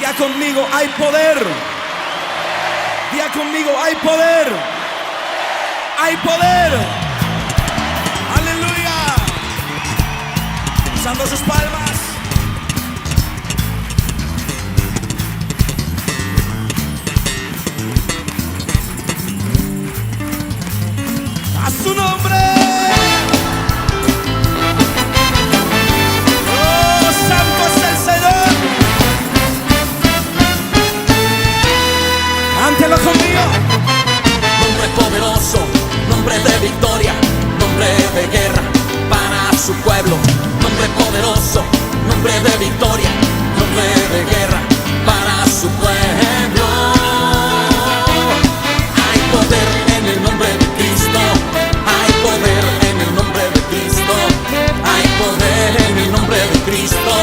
Diga conmigo, hay poder. Diga conmigo, hay poder. Hay poder. Aleluya. Usando sus palmas. A su nombre. Oh, santo es el Señor. Cántelo conmigo. Nombre poderoso, nombre de victoria, nombre de guerra para su pueblo. Nombre poderoso, nombre de victoria, nombre de guerra para su pueblo. Hay poder en el nombre de Cristo. Hay poder en el nombre de Cristo. Hay poder en el nombre de Cristo.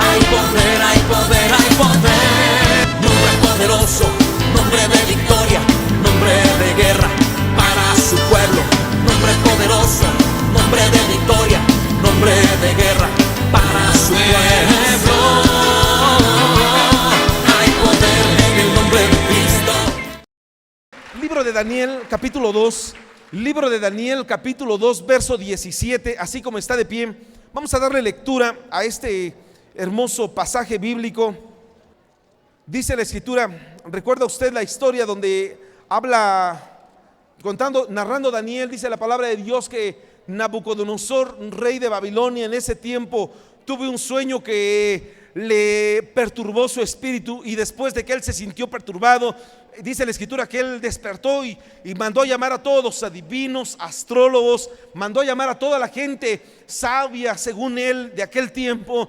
Hay poder, hay poder, hay poder. Nombre poderoso, nombre de victoria, nombre de guerra para su pueblo. Nombre poderoso, nombre de victoria, nombre de guerra para su pueblo. Hay poder en el nombre de Cristo. Libro de Daniel, capítulo 2. Libro de Daniel, capítulo 2, verso 17. Así como está de pie, vamos a darle lectura a este hermoso pasaje bíblico. Dice la escritura, ¿recuerda usted la historia donde habla, narrando Daniel? Dice la palabra de Dios que Nabucodonosor, rey de Babilonia, en ese tiempo tuvo un sueño que le perturbó su espíritu, y después de que él se sintió perturbado, dice la escritura que él despertó y mandó a llamar a todos los adivinos, astrólogos, mandó a llamar a toda la gente sabia según él de aquel tiempo,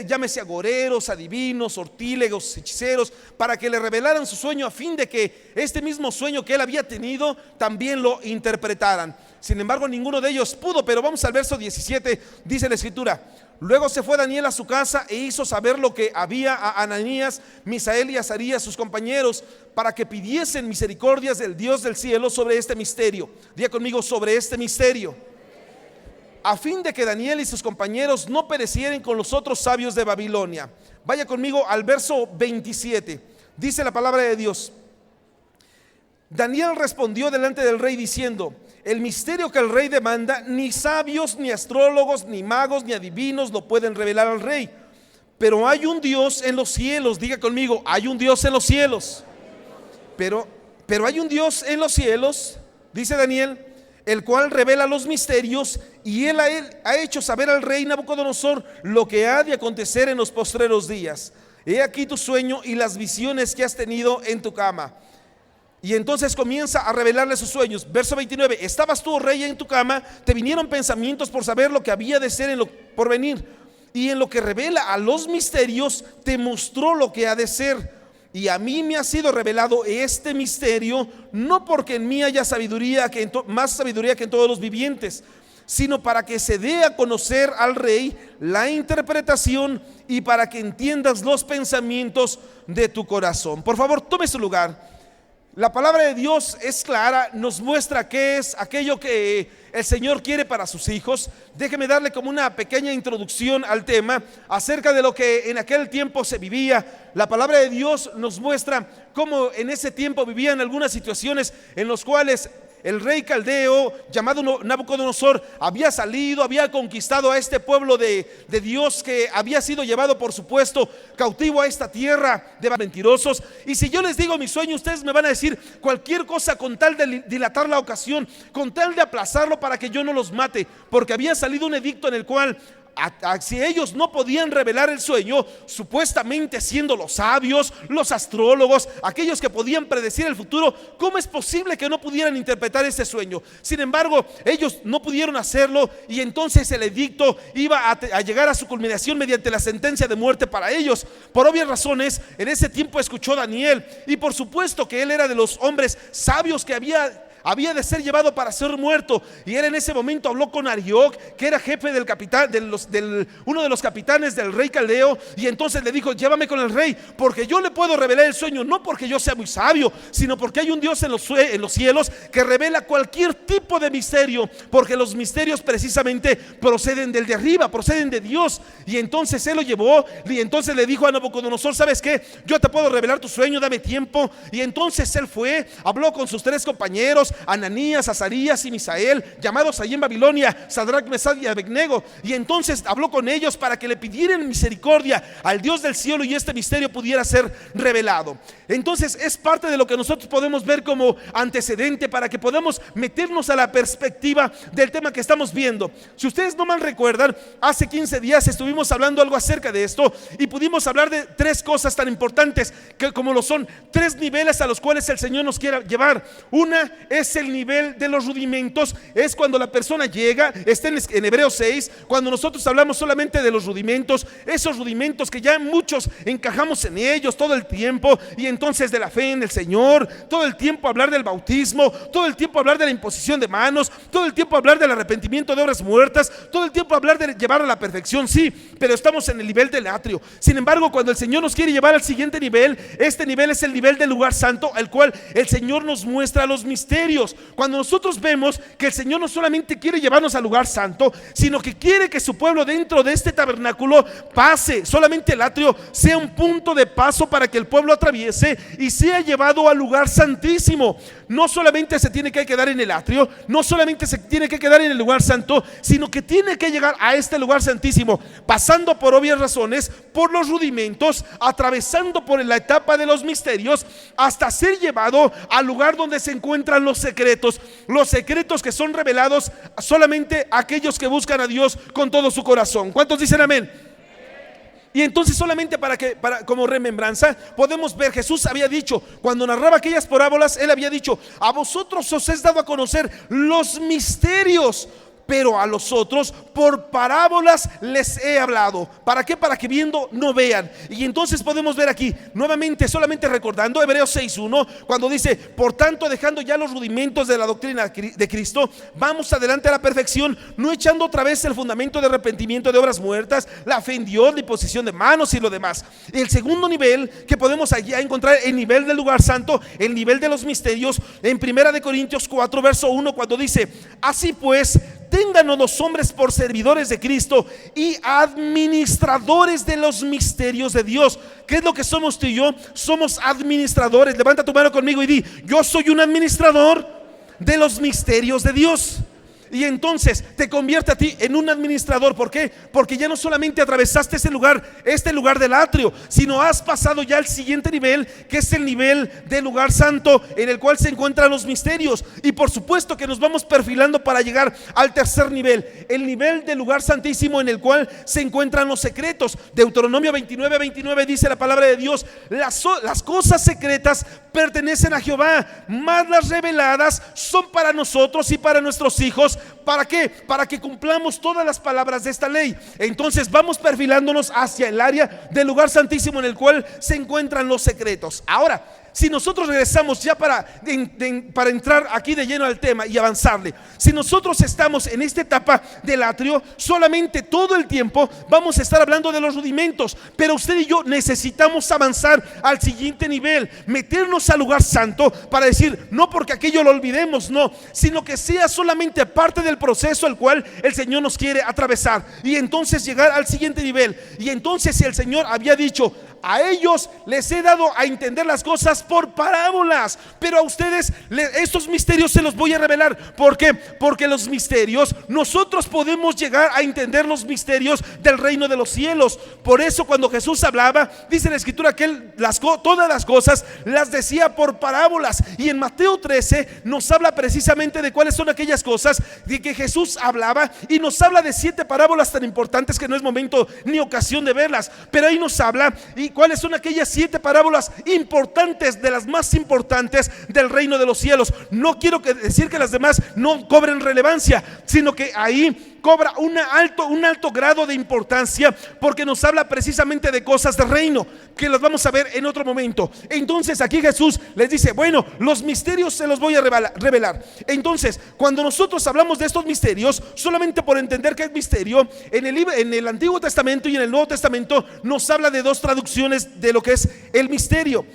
llámese agoreros, adivinos, sortílegos, hechiceros, para que le revelaran su sueño, a fin de que este mismo sueño que él había tenido también lo interpretaran. Sin embargo, ninguno de ellos pudo. Pero vamos al verso 17, dice la escritura: luego se fue Daniel a su casa e hizo saber lo que había a Ananías, Misael y Azarías, sus compañeros, para que pidiesen misericordias del Dios del cielo sobre este misterio. Diga conmigo, sobre este misterio, a fin de que Daniel y sus compañeros no perecieren con los otros sabios de Babilonia. Vaya conmigo al verso 27, dice la palabra de Dios: Daniel respondió delante del rey diciendo: el misterio que el rey demanda, ni sabios, ni astrólogos, ni magos, ni adivinos lo pueden revelar al rey. Pero hay un Dios en los cielos. Diga conmigo, hay un Dios en los cielos. Pero hay un Dios en los cielos, dice Daniel, el cual revela los misterios, y él ha hecho saber al rey Nabucodonosor lo que ha de acontecer en los postreros días. He aquí tu sueño y las visiones que has tenido en tu cama. Y entonces comienza a revelarle sus sueños. Verso 29: estabas tú, rey, en tu cama, te vinieron pensamientos por saber lo que había de ser en lo por venir, y en lo que revela a los misterios te mostró lo que ha de ser. Y a mí me ha sido revelado este misterio, no porque en mí haya sabiduría más sabiduría que en todos los vivientes, sino para que se dé a conocer al rey la interpretación, y para que entiendas los pensamientos de tu corazón. Por favor, tome su lugar. La palabra de Dios es clara, nos muestra qué es aquello que el Señor quiere para sus hijos. Déjeme darle como una pequeña introducción al tema acerca de lo que en aquel tiempo se vivía. La palabra de Dios nos muestra cómo en ese tiempo vivían algunas situaciones en las cuales el rey caldeo llamado Nabucodonosor había salido, había conquistado a este pueblo de Dios, que había sido llevado, por supuesto, cautivo a esta tierra de mentirosos. Y si yo les digo mi sueño, ustedes me van a decir cualquier cosa con tal de dilatar la ocasión, con tal de aplazarlo para que yo no los mate, porque había salido un edicto en el cual si ellos no podían revelar el sueño, supuestamente siendo los sabios, los astrólogos, aquellos que podían predecir el futuro, ¿cómo es posible que no pudieran interpretar ese sueño? Sin embargo, ellos no pudieron hacerlo, y entonces el edicto iba a llegar a su culminación mediante la sentencia de muerte para ellos. Por obvias razones, en ese tiempo escuchó Daniel, y por supuesto que él era de los hombres sabios que había había de ser llevado para ser muerto. Y él en ese momento habló con Arioc, que era jefe del capitán, uno de los capitanes del rey caldeo, y entonces le dijo: llévame con el rey, porque yo le puedo revelar el sueño, no porque yo sea muy sabio, sino porque hay un Dios en los cielos que revela cualquier tipo de misterio, porque los misterios precisamente proceden del de arriba, proceden de Dios. Y entonces él lo llevó, y entonces le dijo a Nabucodonosor: ¿sabes qué? Yo te puedo revelar tu sueño, dame tiempo. Y entonces él fue, habló con sus 3 compañeros, Ananías, Azarías y Misael, llamados allí en Babilonia, Sadrach, Mesach y Abednego, y entonces habló con ellos para que le pidieran misericordia al Dios del cielo y este misterio pudiera ser revelado. Entonces es parte de lo que nosotros podemos ver como antecedente para que podamos meternos a la perspectiva del tema que estamos viendo. Si ustedes no mal recuerdan, hace 15 días estuvimos hablando algo acerca de esto y pudimos hablar de 3 cosas tan importantes que como lo son 3 niveles a los cuales el Señor nos quiere llevar. Una es el nivel de los rudimentos, es cuando la persona llega, está en Hebreos 6, cuando nosotros hablamos solamente de los rudimentos, esos rudimentos que ya muchos encajamos en ellos todo el tiempo, y entonces de la fe en el Señor, todo el tiempo hablar del bautismo, todo el tiempo hablar de la imposición de manos, todo el tiempo hablar del arrepentimiento de obras muertas, todo el tiempo hablar de llevar a la perfección, sí, pero estamos en el nivel del atrio. Sin embargo, cuando el Señor nos quiere llevar al siguiente nivel, este nivel es el nivel del lugar santo, al cual el Señor nos muestra los misterios. Cuando nosotros vemos que el Señor no solamente quiere llevarnos al lugar santo, sino que quiere que su pueblo dentro de este tabernáculo pase, solamente el atrio sea un punto de paso para que el pueblo atraviese y sea llevado al lugar santísimo. No solamente se tiene que quedar en el atrio, no solamente se tiene que quedar en el lugar santo, sino que tiene que llegar a este lugar santísimo, pasando por obvias razones, por los rudimentos, atravesando por la etapa de los misterios, hasta ser llevado al lugar donde se encuentran los secretos que son revelados solamente a aquellos que buscan a Dios con todo su corazón. ¿Cuántos dicen amén? Y entonces solamente como remembranza podemos ver, Jesús había dicho, cuando narraba aquellas parábolas, él había dicho: a vosotros os es dado a conocer los misterios, pero a los otros por parábolas les he hablado. ¿Para qué? Para que viendo no vean. Y entonces podemos ver aquí nuevamente, solamente recordando Hebreos 6:1, cuando dice: por tanto, dejando ya los rudimentos de la doctrina de Cristo, vamos adelante a la perfección, no echando otra vez el fundamento de arrepentimiento de obras muertas, la fe en Dios, la imposición de manos y lo demás. El segundo nivel que podemos allí encontrar, el nivel del lugar santo, el nivel de los misterios, en 1 Corintios 4 verso 1, cuando dice: así pues, ténganos los hombres por servidores de Cristo y administradores de los misterios de Dios. ¿Qué es lo que somos tú y yo? Somos administradores. Levanta tu mano conmigo y di: yo soy un administrador de los misterios de Dios. Y entonces te convierte a ti en un administrador. ¿Por qué? Porque ya no solamente atravesaste este lugar del atrio, sino has pasado ya al siguiente nivel, que es el nivel del lugar santo, en el cual se encuentran los misterios. Y por supuesto que nos vamos perfilando para llegar al tercer nivel, el nivel del lugar santísimo, en el cual se encuentran los secretos. Deuteronomio 29:29 dice la palabra de Dios: las cosas secretas pertenecen a Jehová, mas las reveladas son para nosotros y para nuestros hijos. ¿Para qué? Para que cumplamos todas las palabras de esta ley. Entonces vamos perfilándonos hacia el área del lugar santísimo, en el cual se encuentran los secretos. Ahora, si nosotros regresamos ya para entrar aquí de lleno al tema y avanzarle, si nosotros estamos en esta etapa del atrio, solamente todo el tiempo vamos a estar hablando de los rudimentos, pero usted y yo necesitamos avanzar al siguiente nivel, meternos al lugar santo, para decir, no porque aquello lo olvidemos, no, sino que sea solamente parte del proceso al cual el Señor nos quiere atravesar, y entonces llegar al siguiente nivel. Y entonces, si el Señor había dicho: a ellos les he dado a entender las cosas por parábolas, pero a ustedes estos misterios se los voy a revelar. ¿Por qué? Porque los misterios, nosotros podemos llegar a entender los misterios del reino de los cielos. Por eso cuando Jesús hablaba, dice la escritura que él todas las cosas las decía por parábolas. Y en Mateo 13 nos habla precisamente de cuáles son aquellas cosas de que Jesús hablaba, y nos habla de 7 parábolas tan importantes que no es momento ni ocasión de verlas, pero ahí nos habla y cuáles son aquellas 7 parábolas importantes, de las más importantes del reino de los cielos. No quiero decir que las demás no cobren relevancia, sino que ahí cobra un alto grado de importancia porque nos habla precisamente de cosas del reino que las vamos a ver en otro momento. Entonces aquí Jesús les dice, bueno, los misterios se los voy a revelar. Entonces, cuando nosotros hablamos de estos misterios, solamente por entender que es misterio, en el Antiguo Testamento y en el Nuevo Testamento nos habla de dos traducciones de lo que es el misterio.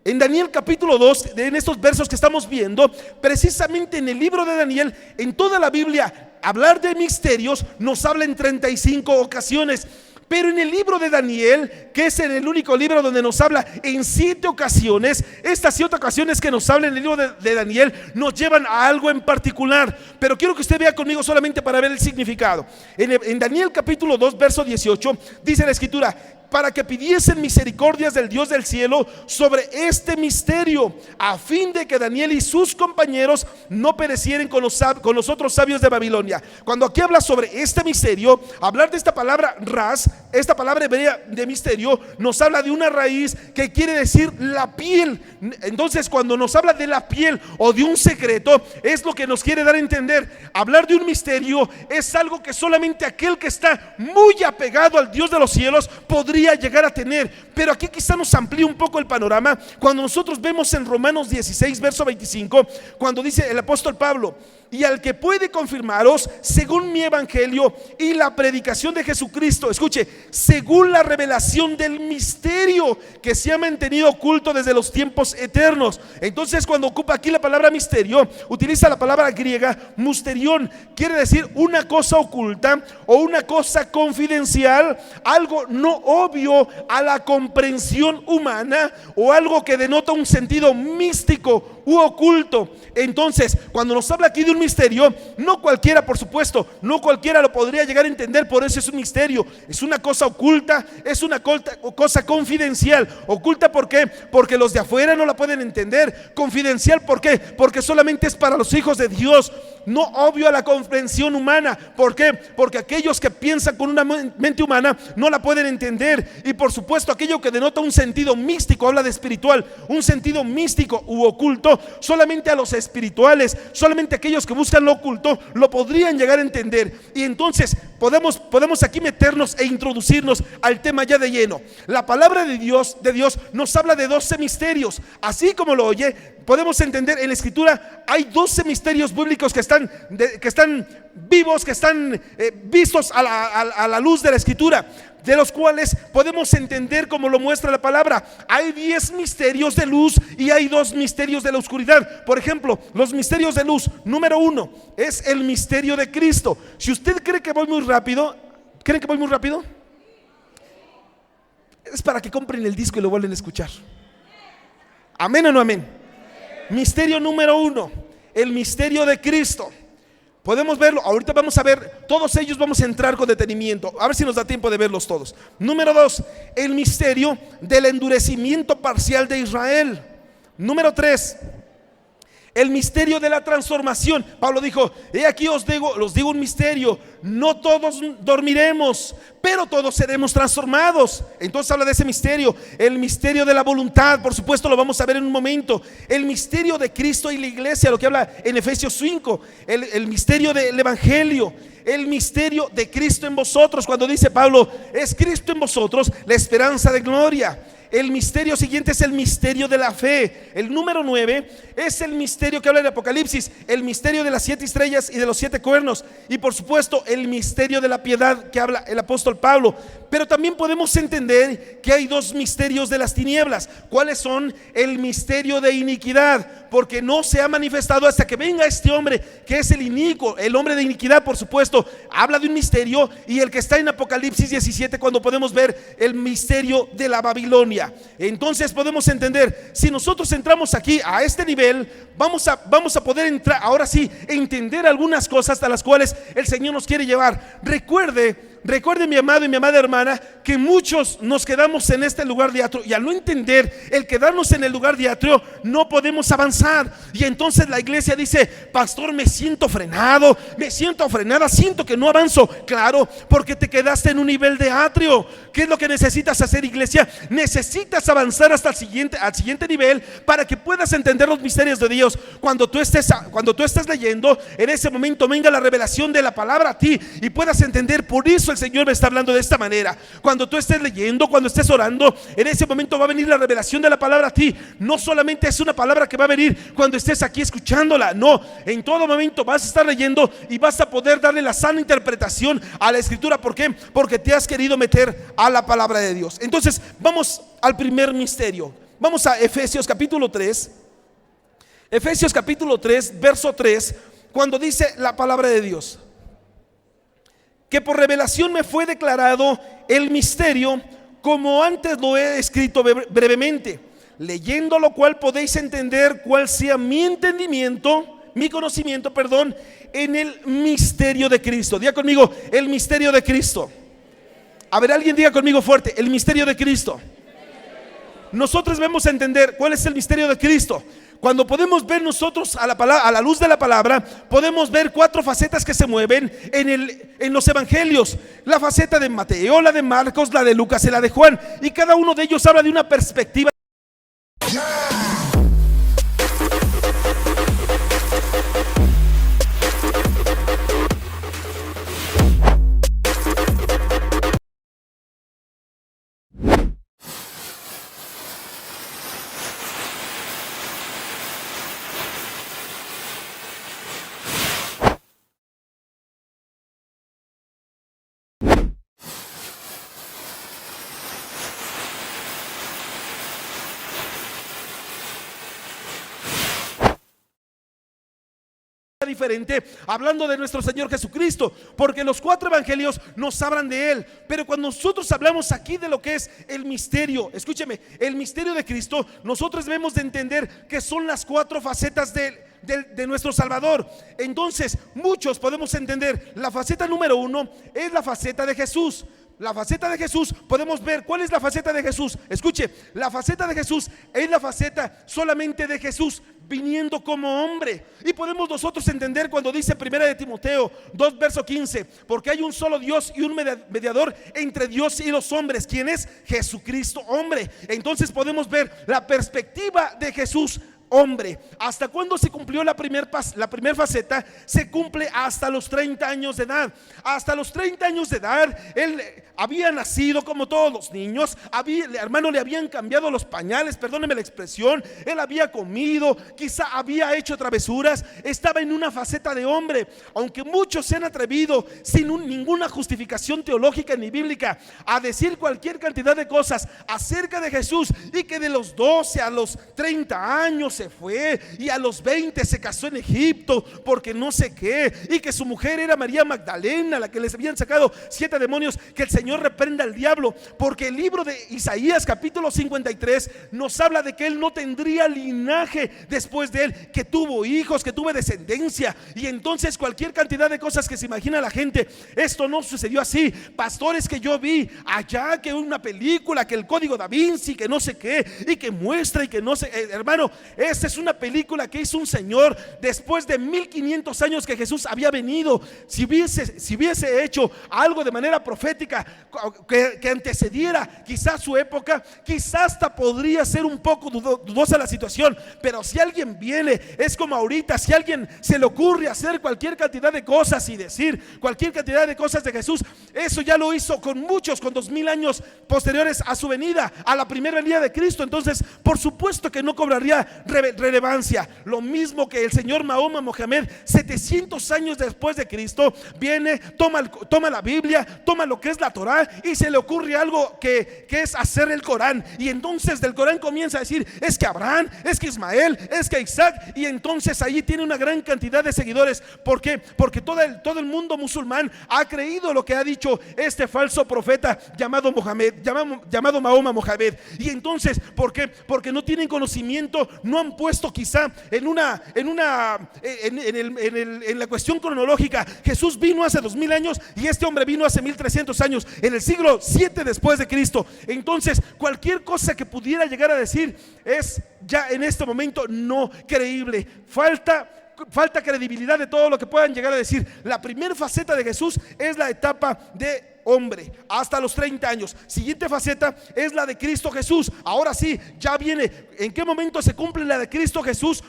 En Daniel capítulo 2, en estos versos que estamos viendo, precisamente en el libro de Daniel, en toda la Biblia, hablar de misterios nos habla en 35 ocasiones. Pero en el libro de Daniel, que es en el único libro donde nos habla en 7 ocasiones, estas 7 ocasiones que nos hablan en el libro de Daniel nos llevan a algo en particular. Pero quiero que usted vea conmigo solamente para ver el significado. En Daniel capítulo 2, verso 18, dice la escritura: para que pidiesen misericordias del Dios del cielo sobre este misterio, a fin de que Daniel y sus compañeros no perecieren con los otros sabios de Babilonia. Cuando aquí habla sobre este misterio, hablar de esta palabra ras, esta palabra hebrea de misterio, nos habla de una raíz que quiere decir la piel. Entonces, cuando nos habla de la piel o de un secreto, es lo que nos quiere dar a entender. Hablar de un misterio es algo que solamente aquel que está muy apegado al Dios de los cielos podría llegar a tener. Pero aquí quizá nos amplíe un poco el panorama cuando nosotros vemos en Romanos 16, verso 25, cuando dice el apóstol Pablo: y al que puede confirmaros según mi evangelio y la predicación de Jesucristo, escuche, según la revelación del misterio que se ha mantenido oculto desde los tiempos eternos. Entonces, cuando ocupa aquí la palabra misterio, utiliza la palabra griega musterión, quiere decir una cosa oculta o una cosa confidencial, algo no obvio a la comprensión humana o algo que denota un sentido místico u oculto. Entonces, cuando nos habla aquí de un misterio, no cualquiera, por supuesto, no cualquiera lo podría llegar a entender, por eso es un misterio, es una cosa oculta, es una cosa confidencial. Oculta, ¿por qué? Porque los de afuera no la pueden entender. Confidencial, ¿por qué? Porque solamente es para los hijos de Dios, no obvio a la comprensión humana. ¿Por qué? Porque aquellos que piensan con una mente humana no la pueden entender. Y por supuesto, aquello que denota un sentido místico, habla de espiritual, un sentido místico u oculto, solamente a los espirituales, solamente aquellos que buscan lo oculto lo podrían llegar a entender. Y entonces podemos aquí meternos e introducirnos al tema ya de lleno. La palabra de Dios nos habla de 12 misterios. Así como lo oye, podemos entender en la escritura hay 12 misterios bíblicos que están vivos, que están vistos a la luz de la escritura, de los cuales podemos entender como lo muestra la palabra. Hay 10 misterios de luz y hay 2 misterios de la oscuridad. Por ejemplo, los misterios de luz, número 1 es el misterio de Cristo. Si usted cree que voy muy rápido, ¿creen que voy muy rápido? Es para que compren el disco y lo vuelvan a escuchar. ¿Amén o no amén? Misterio número 1, el misterio de Cristo. Podemos verlo, ahorita vamos a ver, todos ellos vamos a entrar con detenimiento, a ver si nos da tiempo de verlos todos. Número 2, el misterio del endurecimiento parcial de Israel. Número 3, el misterio de la transformación. Pablo dijo: he aquí os digo un misterio, no todos dormiremos, pero todos seremos transformados. Entonces habla de ese misterio. El misterio de la voluntad, por supuesto lo vamos a ver en un momento. El misterio de Cristo y la iglesia, lo que habla en Efesios 5. El misterio del evangelio. El misterio de Cristo en vosotros, cuando dice Pablo: es Cristo en vosotros la esperanza de gloria. El misterio siguiente es el misterio de la fe. El número 9 es el misterio que habla en Apocalipsis, el misterio de las 7 estrellas y de los 7 cuernos. Y por supuesto el misterio de la piedad que habla el apóstol Pablo. Pero también podemos entender que hay 2 misterios de las tinieblas. ¿Cuáles son? El misterio de iniquidad, porque no se ha manifestado hasta que venga este hombre que es el inicuo, el hombre de iniquidad. Por supuesto habla de un misterio, y el que está en Apocalipsis 17, cuando podemos ver el misterio de la Babilonia. Entonces podemos entender, si nosotros entramos aquí a este nivel, vamos a poder entrar, ahora sí, entender algunas cosas a las cuales el Señor nos quiere llevar. Recuerde recuerde, mi amado y mi amada hermana, que muchos nos quedamos en este lugar de atrio, y al no entender el quedarnos en el lugar de atrio no podemos avanzar. Y entonces la iglesia dice: pastor, me siento frenado, me siento frenada, siento que no avanzo. Claro, porque te quedaste en un nivel de atrio. ¿Qué es lo que necesitas hacer, iglesia? Necesitas avanzar hasta al siguiente nivel para que puedas entender los misterios de Dios. Cuando tú estés leyendo, en ese momento venga la revelación de la palabra a ti y puedas entender. Por eso el Señor me está hablando de esta manera. Cuando tú estés leyendo, cuando estés orando, en ese momento va a venir la revelación de la palabra a ti. No solamente es una palabra que va a venir cuando estés aquí escuchándola, no, en todo momento vas a estar leyendo y vas a poder darle la sana interpretación a la escritura. ¿Por qué? Porque te has querido meter a la palabra de Dios. Entonces vamos al primer misterio. Vamos a Efesios capítulo 3. Efesios capítulo 3, verso 3, cuando dice la palabra de Dios: que por revelación me fue declarado el misterio, como antes lo he escrito brevemente, leyendo lo cual podéis entender cuál sea mi entendimiento, mi conocimiento, perdón, en el misterio de Cristo. Diga conmigo: el misterio de Cristo. A ver, alguien diga conmigo fuerte: el misterio de Cristo. Nosotros debemos entender cuál es el misterio de Cristo. Cuando podemos ver nosotros a la luz de la palabra, podemos ver 4 facetas que se mueven en los evangelios: la faceta de Mateo, la de Marcos, la de Lucas y la de Juan. Y cada uno de ellos habla de una perspectiva. Diferente, hablando de nuestro Señor Jesucristo, porque los 4 evangelios nos hablan de Él. Pero cuando nosotros hablamos aquí de lo que es el misterio, escúcheme, el misterio de Cristo, nosotros debemos de entender que son las 4 facetas de nuestro Salvador. Entonces muchos podemos entender la faceta número 1 es la faceta de Jesús. La faceta de Jesús, podemos ver cuál es la faceta de Jesús. Escuche, la faceta de Jesús es la faceta solamente de Jesús viniendo como hombre. Y podemos nosotros entender cuando dice 1 de Timoteo 2 verso 15: porque hay un solo Dios y un mediador entre Dios y los hombres, quien es Jesucristo hombre. Entonces podemos ver la perspectiva de Jesús hombre. ¿Hasta cuándo se cumplió la primera faceta? Se cumple hasta los 30 años de edad. Hasta los 30 años de edad él había nacido como todos los niños. Hermano, le habían cambiado los pañales, perdóneme la expresión. Él había comido, quizá había hecho travesuras. Estaba en una faceta de hombre. Aunque muchos se han atrevido sin ninguna justificación teológica ni bíblica a decir cualquier cantidad de cosas acerca de Jesús, y que de los 12 a los 30 años se fue, y a los 20 se casó en Egipto porque no sé qué, y que su mujer era María Magdalena, la que les habían sacado 7 demonios. Que el Señor reprenda al diablo, porque el libro de Isaías capítulo 53 nos habla de que él no tendría linaje después de él, que tuvo hijos, que tuvo descendencia. Y entonces cualquier cantidad de cosas que se imagina la gente, esto no sucedió así. Pastores que yo vi allá, que una película, que el código Da Vinci, que no sé qué, y que muestra y que no sé, hermano, esta es una película que hizo un señor después de 1500 años que Jesús había venido. Si hubiese hecho algo de manera profética que antecediera quizás su época, quizás hasta podría ser un poco dudosa la situación. Pero si alguien viene, es como ahorita, si a alguien se le ocurre hacer cualquier cantidad de cosas y decir cualquier cantidad de cosas de Jesús, eso ya lo hizo con muchos, con 2000 años posteriores a su venida, a la primera venida de Cristo. Entonces por supuesto que no cobraría relevancia. Lo mismo que el señor Mahoma Mohamed, 700 años después de Cristo, viene, toma la Biblia, toma lo que es la Torá, y se le ocurre algo que es hacer el Corán. Y entonces del Corán comienza a decir: es que Abraham, es que Ismael, es que Isaac. Y entonces ahí tiene una gran cantidad de seguidores. ¿Por qué? Porque todo el mundo musulmán ha creído lo que ha dicho este falso profeta llamado Mahoma Mohamed. Y entonces, ¿por qué? Porque no tienen conocimiento, no han han puesto quizá en la cuestión cronológica. Jesús vino hace 2000 años y este hombre vino hace 1300 años, en el siglo 7 después de Cristo. Entonces cualquier cosa que pudiera llegar a decir es ya en este momento no creíble. Falta credibilidad de todo lo que puedan llegar a decir. La primera faceta de Jesús es la etapa de hombre hasta los 30 años. Siguiente faceta es la de Cristo Jesús. Ahora sí, ya viene. ¿En qué momento se cumple la de Cristo Jesús?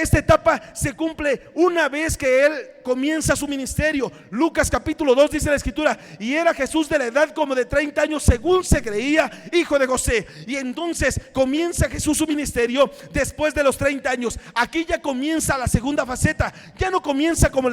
Esta etapa se cumple una vez que Él comienza su ministerio. Lucas capítulo 2 dice la escritura: y era Jesús de la edad como de 30 años según se creía, hijo de José. Y entonces comienza Jesús su ministerio después de los 30 años. Aquí ya comienza la segunda faceta. Ya no comienza como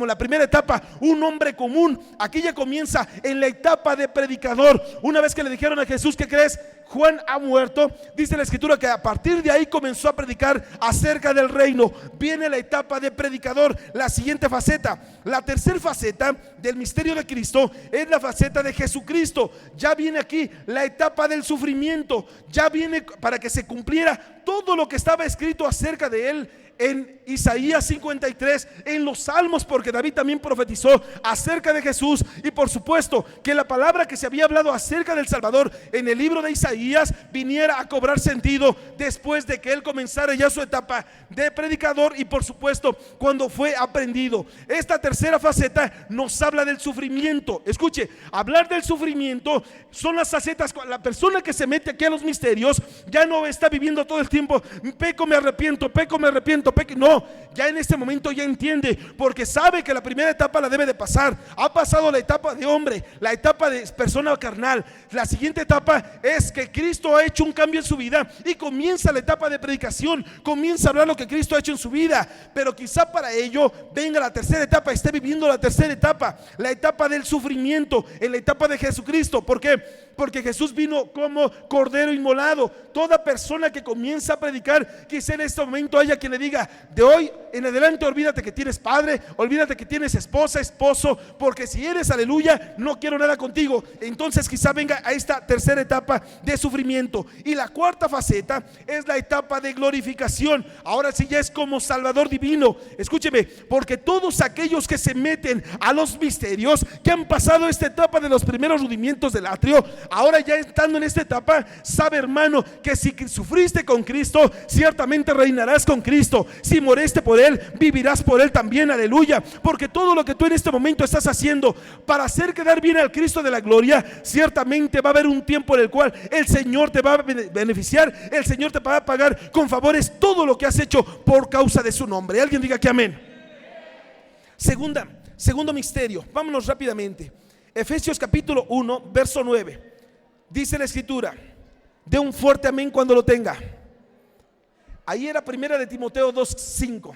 la primera etapa, un hombre común. Aquí ya comienza en la etapa de predicador. Una vez que le dijeron a Jesús: ¿qué crees? Juan ha muerto. Dice la escritura que a partir de ahí comenzó a predicar acerca del reino. Viene la etapa de predicador, la siguiente faceta. La tercera faceta del misterio de Cristo es la faceta de Jesucristo. Ya viene aquí la etapa del sufrimiento. Ya viene para que se cumpliera todo lo que estaba escrito acerca de Él en Isaías 53, en los Salmos, porque David también profetizó acerca de Jesús. Y por supuesto que la palabra que se había hablado acerca del Salvador en el libro de Isaías viniera a cobrar sentido después de que él comenzara ya su etapa de predicador, y por supuesto cuando fue aprendido. Esta tercera faceta nos habla del sufrimiento. Escuche, hablar del sufrimiento son las facetas. La persona que se mete aquí a los misterios ya no está viviendo todo el tiempo: peco, me arrepiento, peco, me arrepiento, peco. No, ya en este momento ya entiende, porque sabe que la primera etapa la debe de pasar. Ha pasado la etapa de hombre, la etapa de persona carnal. La siguiente etapa es que Cristo ha hecho un cambio en su vida y comienza la etapa de predicación. Comienza a hablar lo que Cristo ha hecho en su vida, pero quizá para ello venga la tercera etapa, esté viviendo la tercera etapa, la etapa del sufrimiento, en la etapa de Jesucristo. ¿Por qué? Porque Jesús vino como cordero inmolado. Toda persona que comienza a predicar, quizá en este momento haya quien le diga: de hoy en adelante olvídate que tienes padre, olvídate que tienes esposa, esposo, porque si eres, aleluya, no quiero nada contigo. Entonces quizá venga a esta tercera etapa de sufrimiento. Y la cuarta faceta es la etapa de glorificación. Ahora sí ya es como Salvador divino. Escúcheme, porque todos aquellos que se meten a los misterios, que han pasado esta etapa de los primeros rudimientos del atrio, ahora ya estando en esta etapa, sabe, hermano, que si sufriste con Cristo, ciertamente reinarás con Cristo. Si moriste por Él, vivirás por Él también, aleluya. Porque todo lo que tú en este momento estás haciendo para hacer quedar bien al Cristo de la gloria, ciertamente va a haber un tiempo en el cual el Señor te va a beneficiar, el Señor te va a pagar con favores todo lo que has hecho por causa de su nombre. Alguien diga que amén. Segundo misterio, vámonos rápidamente. Efesios capítulo 1 verso 9. Dice la escritura: de un fuerte amén cuando lo tenga. Ahí era primera de Timoteo 2:5.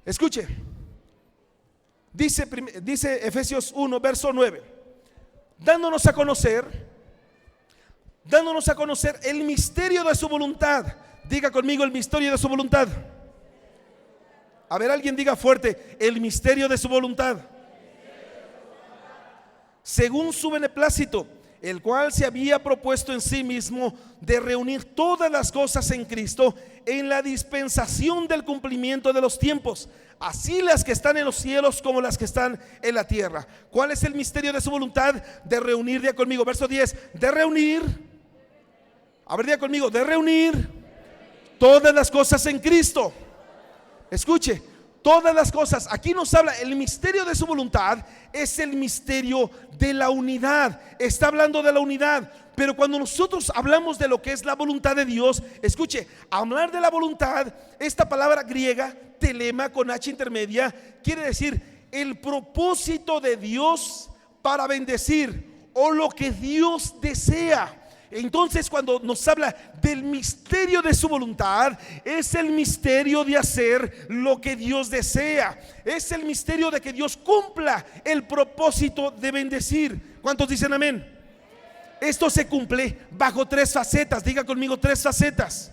Escuche, dice Efesios 1 verso 9, dándonos a conocer el misterio de su voluntad. Diga conmigo: el misterio de su voluntad. A ver, alguien diga fuerte: el misterio de su voluntad. Según su beneplácito, el cual se había propuesto en sí mismo de reunir todas las cosas en Cristo, en la dispensación del cumplimiento de los tiempos, así las que están en los cielos como las que están en la tierra. ¿Cuál es el misterio de su voluntad? De reunir, diga conmigo, verso 10, de reunir, a ver, diga conmigo, de reunir todas las cosas en Cristo. Escuche, todas las cosas. Aquí nos habla, el misterio de su voluntad es el misterio de la unidad. Está hablando de la unidad. Pero cuando nosotros hablamos de lo que es la voluntad de Dios, escuche, hablar de la voluntad, esta palabra griega, telema con H intermedia, quiere decir el propósito de Dios para bendecir, o lo que Dios desea. Entonces, cuando nos habla del misterio de su voluntad, es el misterio de hacer lo que Dios desea. Es el misterio de que Dios cumpla el propósito de bendecir. ¿Cuántos dicen amén? Esto se cumple bajo tres facetas. Diga conmigo, tres facetas.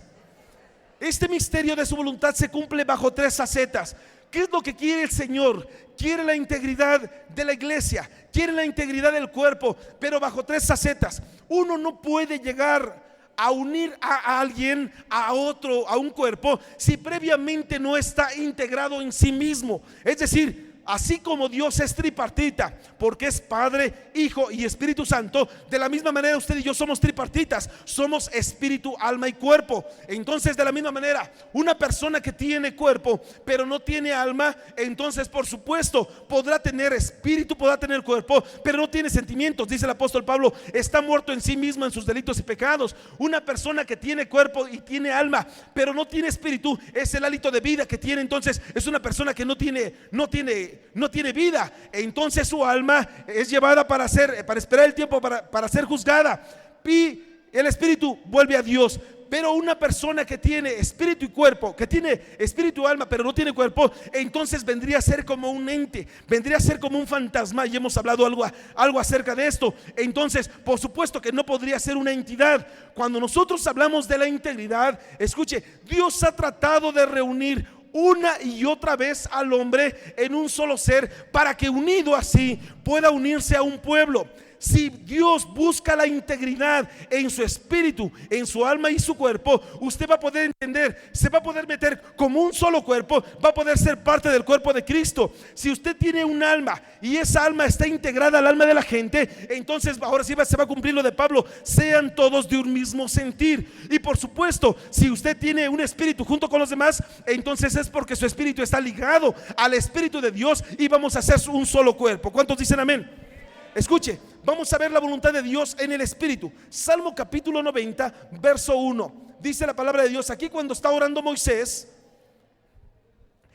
Este misterio de su voluntad se cumple bajo tres facetas. ¿Qué es lo que quiere el Señor? Quiere la integridad de la iglesia, quiere la integridad del cuerpo, pero bajo tres facetas. Uno no puede llegar a unir a alguien, a otro, a un cuerpo, si previamente no está integrado en sí mismo. Es decir, así como Dios es tripartita, porque es Padre, Hijo y Espíritu Santo, de la misma manera usted y yo somos tripartitas, somos espíritu, alma y cuerpo. Entonces, de la misma manera, una persona que tiene cuerpo pero no tiene alma, entonces por supuesto podrá tener espíritu, podrá tener cuerpo, pero no tiene sentimientos. Dice el apóstol Pablo, está muerto en sí mismo en sus delitos y pecados. Una persona que tiene cuerpo y tiene alma pero no tiene espíritu, es el hálito de vida que tiene. Entonces es una persona que no tiene vida. Entonces su alma es llevada para esperar el tiempo para ser juzgada, y el espíritu vuelve a Dios. Pero una persona que tiene espíritu y cuerpo, que tiene espíritu y alma pero no tiene cuerpo, entonces vendría a ser como un ente, vendría a ser como un fantasma, y hemos hablado algo acerca de esto. Entonces por supuesto que no podría ser una entidad. Cuando nosotros hablamos de la integridad, escuche, Dios ha tratado de reunir una y otra vez al hombre en un solo ser, para que unido así pueda unirse a un pueblo. Si Dios busca la integridad en su espíritu, en su alma y su cuerpo, usted va a poder entender, se va a poder meter como un solo cuerpo, va a poder ser parte del cuerpo de Cristo. Si usted tiene un alma y esa alma está integrada al alma de la gente, entonces ahora sí se va a cumplir lo de Pablo: sean todos de un mismo sentir. Y por supuesto, si usted tiene un espíritu junto con los demás, entonces es porque su espíritu está ligado al espíritu de Dios y vamos a ser un solo cuerpo. ¿Cuántos dicen amén? Escuche, vamos a ver la voluntad de Dios en el espíritu. Salmo capítulo 90, verso 1. Dice la palabra de Dios aquí, cuando está orando Moisés,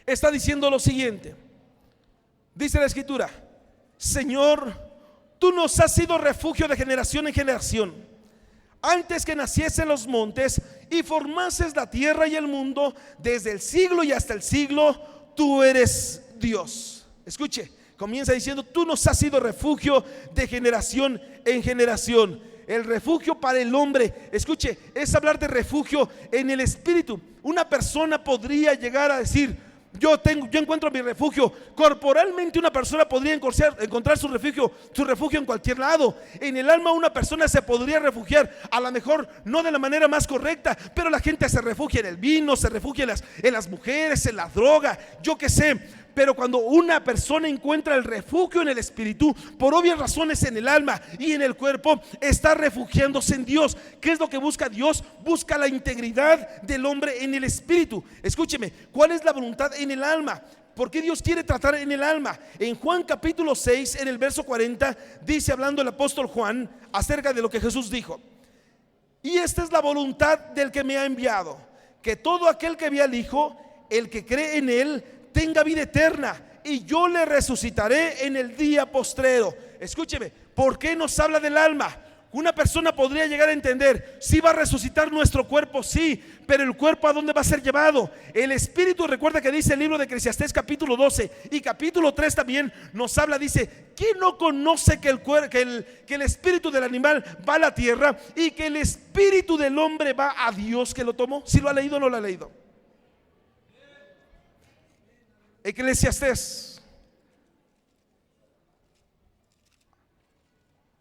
está diciendo lo siguiente. Dice la escritura: Señor, tú nos has sido refugio de generación en generación. Antes que naciesen los montes y formases la tierra y el mundo, desde el siglo y hasta el siglo, tú eres Dios. Escuche, comienza diciendo: tú nos has sido refugio de generación en generación. El refugio para el hombre, escuche, es hablar de refugio en el espíritu. Una persona podría llegar a decir: yo encuentro mi refugio. Corporalmente una persona podría encontrar su refugio en cualquier lado. En el alma una persona se podría refugiar, a lo mejor no de la manera más correcta, pero la gente se refugia en el vino, se refugia en las mujeres, en la droga, yo qué sé. Pero cuando una persona encuentra el refugio en el espíritu, por obvias razones en el alma y en el cuerpo, está refugiándose en Dios. ¿Qué es lo que busca Dios? Busca la integridad del hombre en el espíritu. Escúcheme, ¿cuál es la voluntad en el alma? ¿Por qué Dios quiere tratar en el alma? En Juan capítulo 6, en el verso 40, dice, hablando el apóstol Juan acerca de lo que Jesús dijo: y esta es la voluntad del que me ha enviado, que todo aquel que ve al Hijo, el que cree en él, tenga vida eterna, y yo le resucitaré en el día postrero. Escúcheme, ¿por qué nos habla del alma? Una persona podría llegar a entender: si va a resucitar nuestro cuerpo, sí, pero el cuerpo ¿a dónde va a ser llevado? El espíritu, recuerda que dice el libro de Eclesiastés capítulo 12 y capítulo 3 también nos habla, dice: ¿quién no conoce que el espíritu del animal va a la tierra y que el espíritu del hombre va a Dios que lo tomó? ¿Si lo ha leído o no lo ha leído? Eclesiastés.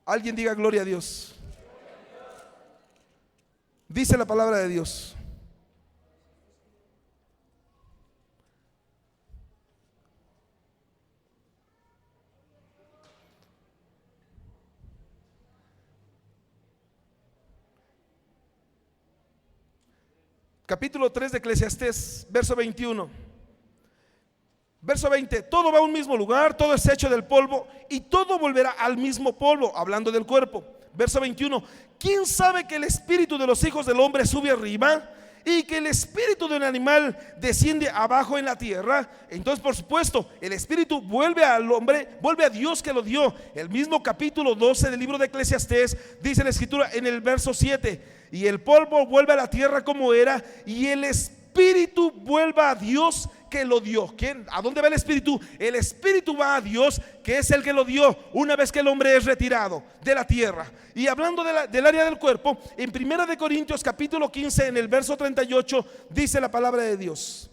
Alguien diga gloria a Dios. Dice la palabra de Dios: capítulo 3 de Eclesiastés, verso 21. Verso 20: todo va a un mismo lugar, todo es hecho del polvo y todo volverá al mismo polvo, hablando del cuerpo. Verso 21: ¿quién sabe que el espíritu de los hijos del hombre sube arriba y que el espíritu de un animal desciende abajo en la tierra? Entonces, por supuesto, el espíritu vuelve al hombre, vuelve a Dios que lo dio. El mismo capítulo 12 del libro de Eclesiastés dice la escritura en el verso 7: y el polvo vuelve a la tierra como era, y el espíritu vuelva a Dios que lo dio. ¿Quién? ¿A dónde va el espíritu? El espíritu va a Dios, que es el que lo dio una vez que el hombre es retirado de la tierra. Y hablando del área del cuerpo, en 1 de Corintios capítulo 15, en el verso 38, dice la palabra de Dios: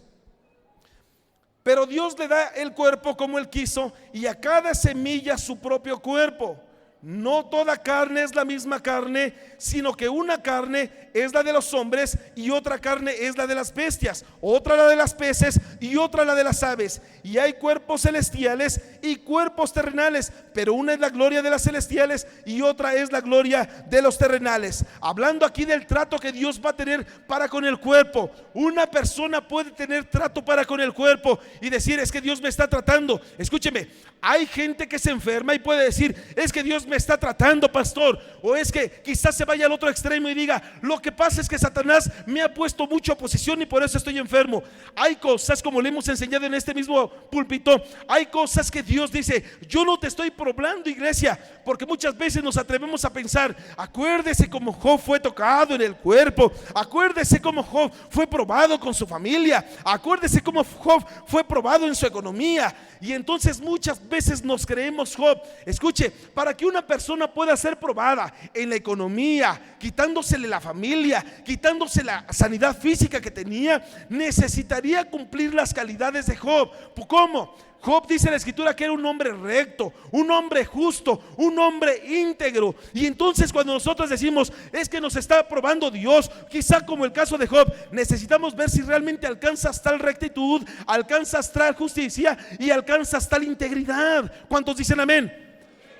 Pero Dios le da el cuerpo como Él quiso y a cada semilla su propio cuerpo. No toda carne es la misma carne, sino que una carne es la de los hombres y otra carne es la de las bestias, otra la de las peces y otra la de las aves. Y hay cuerpos celestiales y cuerpos terrenales, pero una es la gloria de las celestiales y otra es la gloria de los terrenales. Hablando aquí del trato que Dios va a tener para con el cuerpo. Una persona puede tener trato para con el cuerpo y decir: es que Dios me está tratando. Escúcheme, hay gente que se enferma y puede decir: es que Dios me está tratando, pastor. O es que quizás se vaya al otro extremo y diga: lo que pasa es que Satanás me ha puesto mucha oposición y por eso estoy enfermo. Hay cosas, como le hemos enseñado en este mismo púlpito, hay cosas que Dios dice: yo no te estoy probando, iglesia, porque muchas veces nos atrevemos a pensar: acuérdese cómo Job fue tocado en el cuerpo, acuérdese cómo Job fue probado con su familia, acuérdese cómo Job fue probado en su economía. Y entonces muchas veces nos creemos Job. Escuche, para que una persona pueda ser probada en la economía, quitándosele la familia, quitándose la sanidad física que tenía, necesitaría cumplir las calidades de Job. ¿Cómo? Job, dice la escritura, que era un hombre recto, un hombre justo, un hombre íntegro. Y entonces cuando nosotros decimos: es que nos está probando Dios, quizá como el caso de Job, necesitamos ver si realmente alcanzas tal rectitud, alcanzas tal justicia y alcanzas tal integridad. ¿Cuántos dicen amén?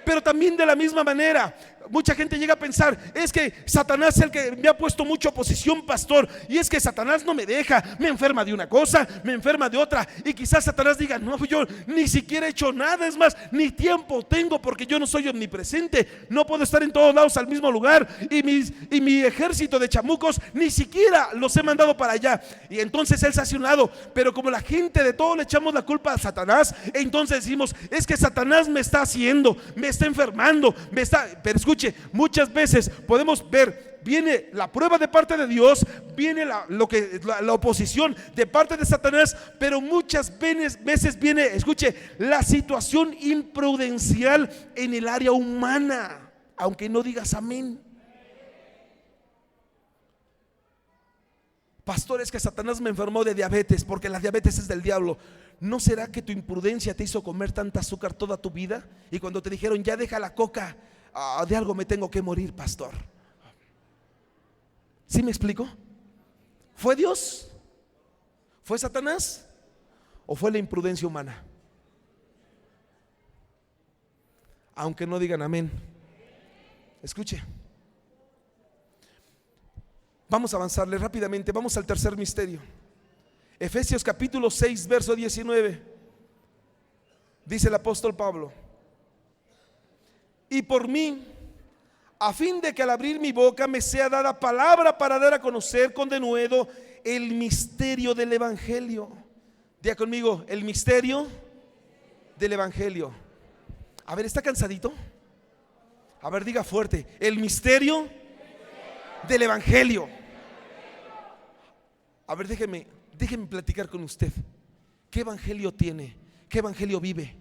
Pero también de la misma manera, mucha gente llega a pensar: es que Satanás es el que me ha puesto mucha oposición, pastor, y es que Satanás no me deja, me enferma de una cosa, me enferma de otra. Y quizás Satanás diga: no, yo ni siquiera he hecho nada, es más, ni tiempo tengo, porque yo no soy omnipresente, no puedo estar en todos lados al mismo lugar, y mi ejército de chamucos ni siquiera los he mandado para allá. Y entonces él se hace un lado. Pero como la gente de todo le echamos la culpa a Satanás, entonces decimos: es que Satanás me está haciendo, me está enfermando, me está... Pero escuche, muchas veces podemos ver, viene la prueba de parte de Dios, viene la oposición de parte de Satanás, pero muchas veces viene, escuche, la situación imprudencial en el área humana, aunque no digas amén. Pastor, es que Satanás me enfermó de diabetes, porque la diabetes es del diablo. ¿No será que tu imprudencia te hizo comer tanta azúcar toda tu vida? Y cuando te dijeron: ya deja la coca, de algo me tengo que morir, pastor. ¿Sí me explico? ¿Fue Dios? ¿Fue Satanás? ¿O fue la imprudencia humana? Aunque no digan amén. Escuche, vamos a avanzarle rápidamente. Vamos al tercer misterio. Efesios capítulo 6, verso 19. Dice el apóstol Pablo: y por mí, a fin de que al abrir mi boca me sea dada palabra para dar a conocer con denuedo el misterio del evangelio. Diga conmigo: el misterio del evangelio. A ver, ¿está cansadito? A ver, diga fuerte: el misterio del evangelio. A ver, déjeme platicar con usted. ¿Qué evangelio tiene? ¿Qué evangelio vive?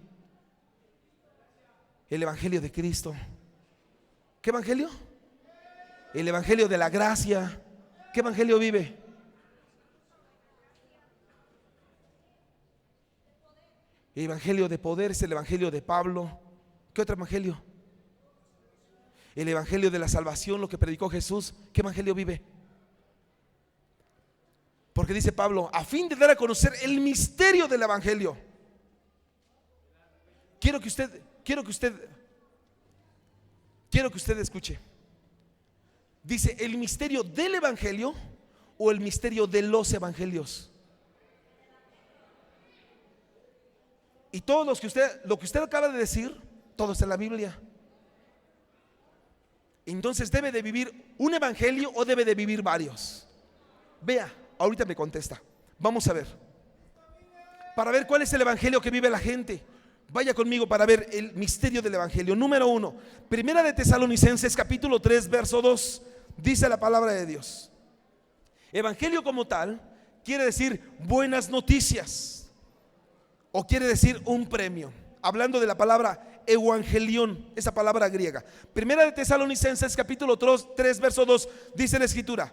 El evangelio de Cristo. ¿Qué evangelio? El evangelio de la gracia. ¿Qué evangelio vive? El evangelio de poder es el evangelio de Pablo. ¿Qué otro evangelio? El evangelio de la salvación, lo que predicó Jesús. ¿Qué evangelio vive? Porque dice Pablo: a fin de dar a conocer el misterio del evangelio. Quiero que usted escuche. Dice: el misterio del evangelio o el misterio de los evangelios. Y todo lo que usted acaba de decir, todo está en la Biblia. Entonces, ¿debe de vivir un evangelio o debe de vivir varios? Vea, ahorita me contesta. Vamos a ver, para ver cuál es el evangelio que vive la gente. Vaya conmigo para ver el misterio del evangelio. Número 1, Primera de Tesalonicenses capítulo 3, verso 2. Dice la palabra de Dios: evangelio como tal quiere decir buenas noticias, o quiere decir un premio. Hablando de la palabra evangelión, esa palabra griega. Primera de Tesalonicenses capítulo 3, verso 2, dice la escritura: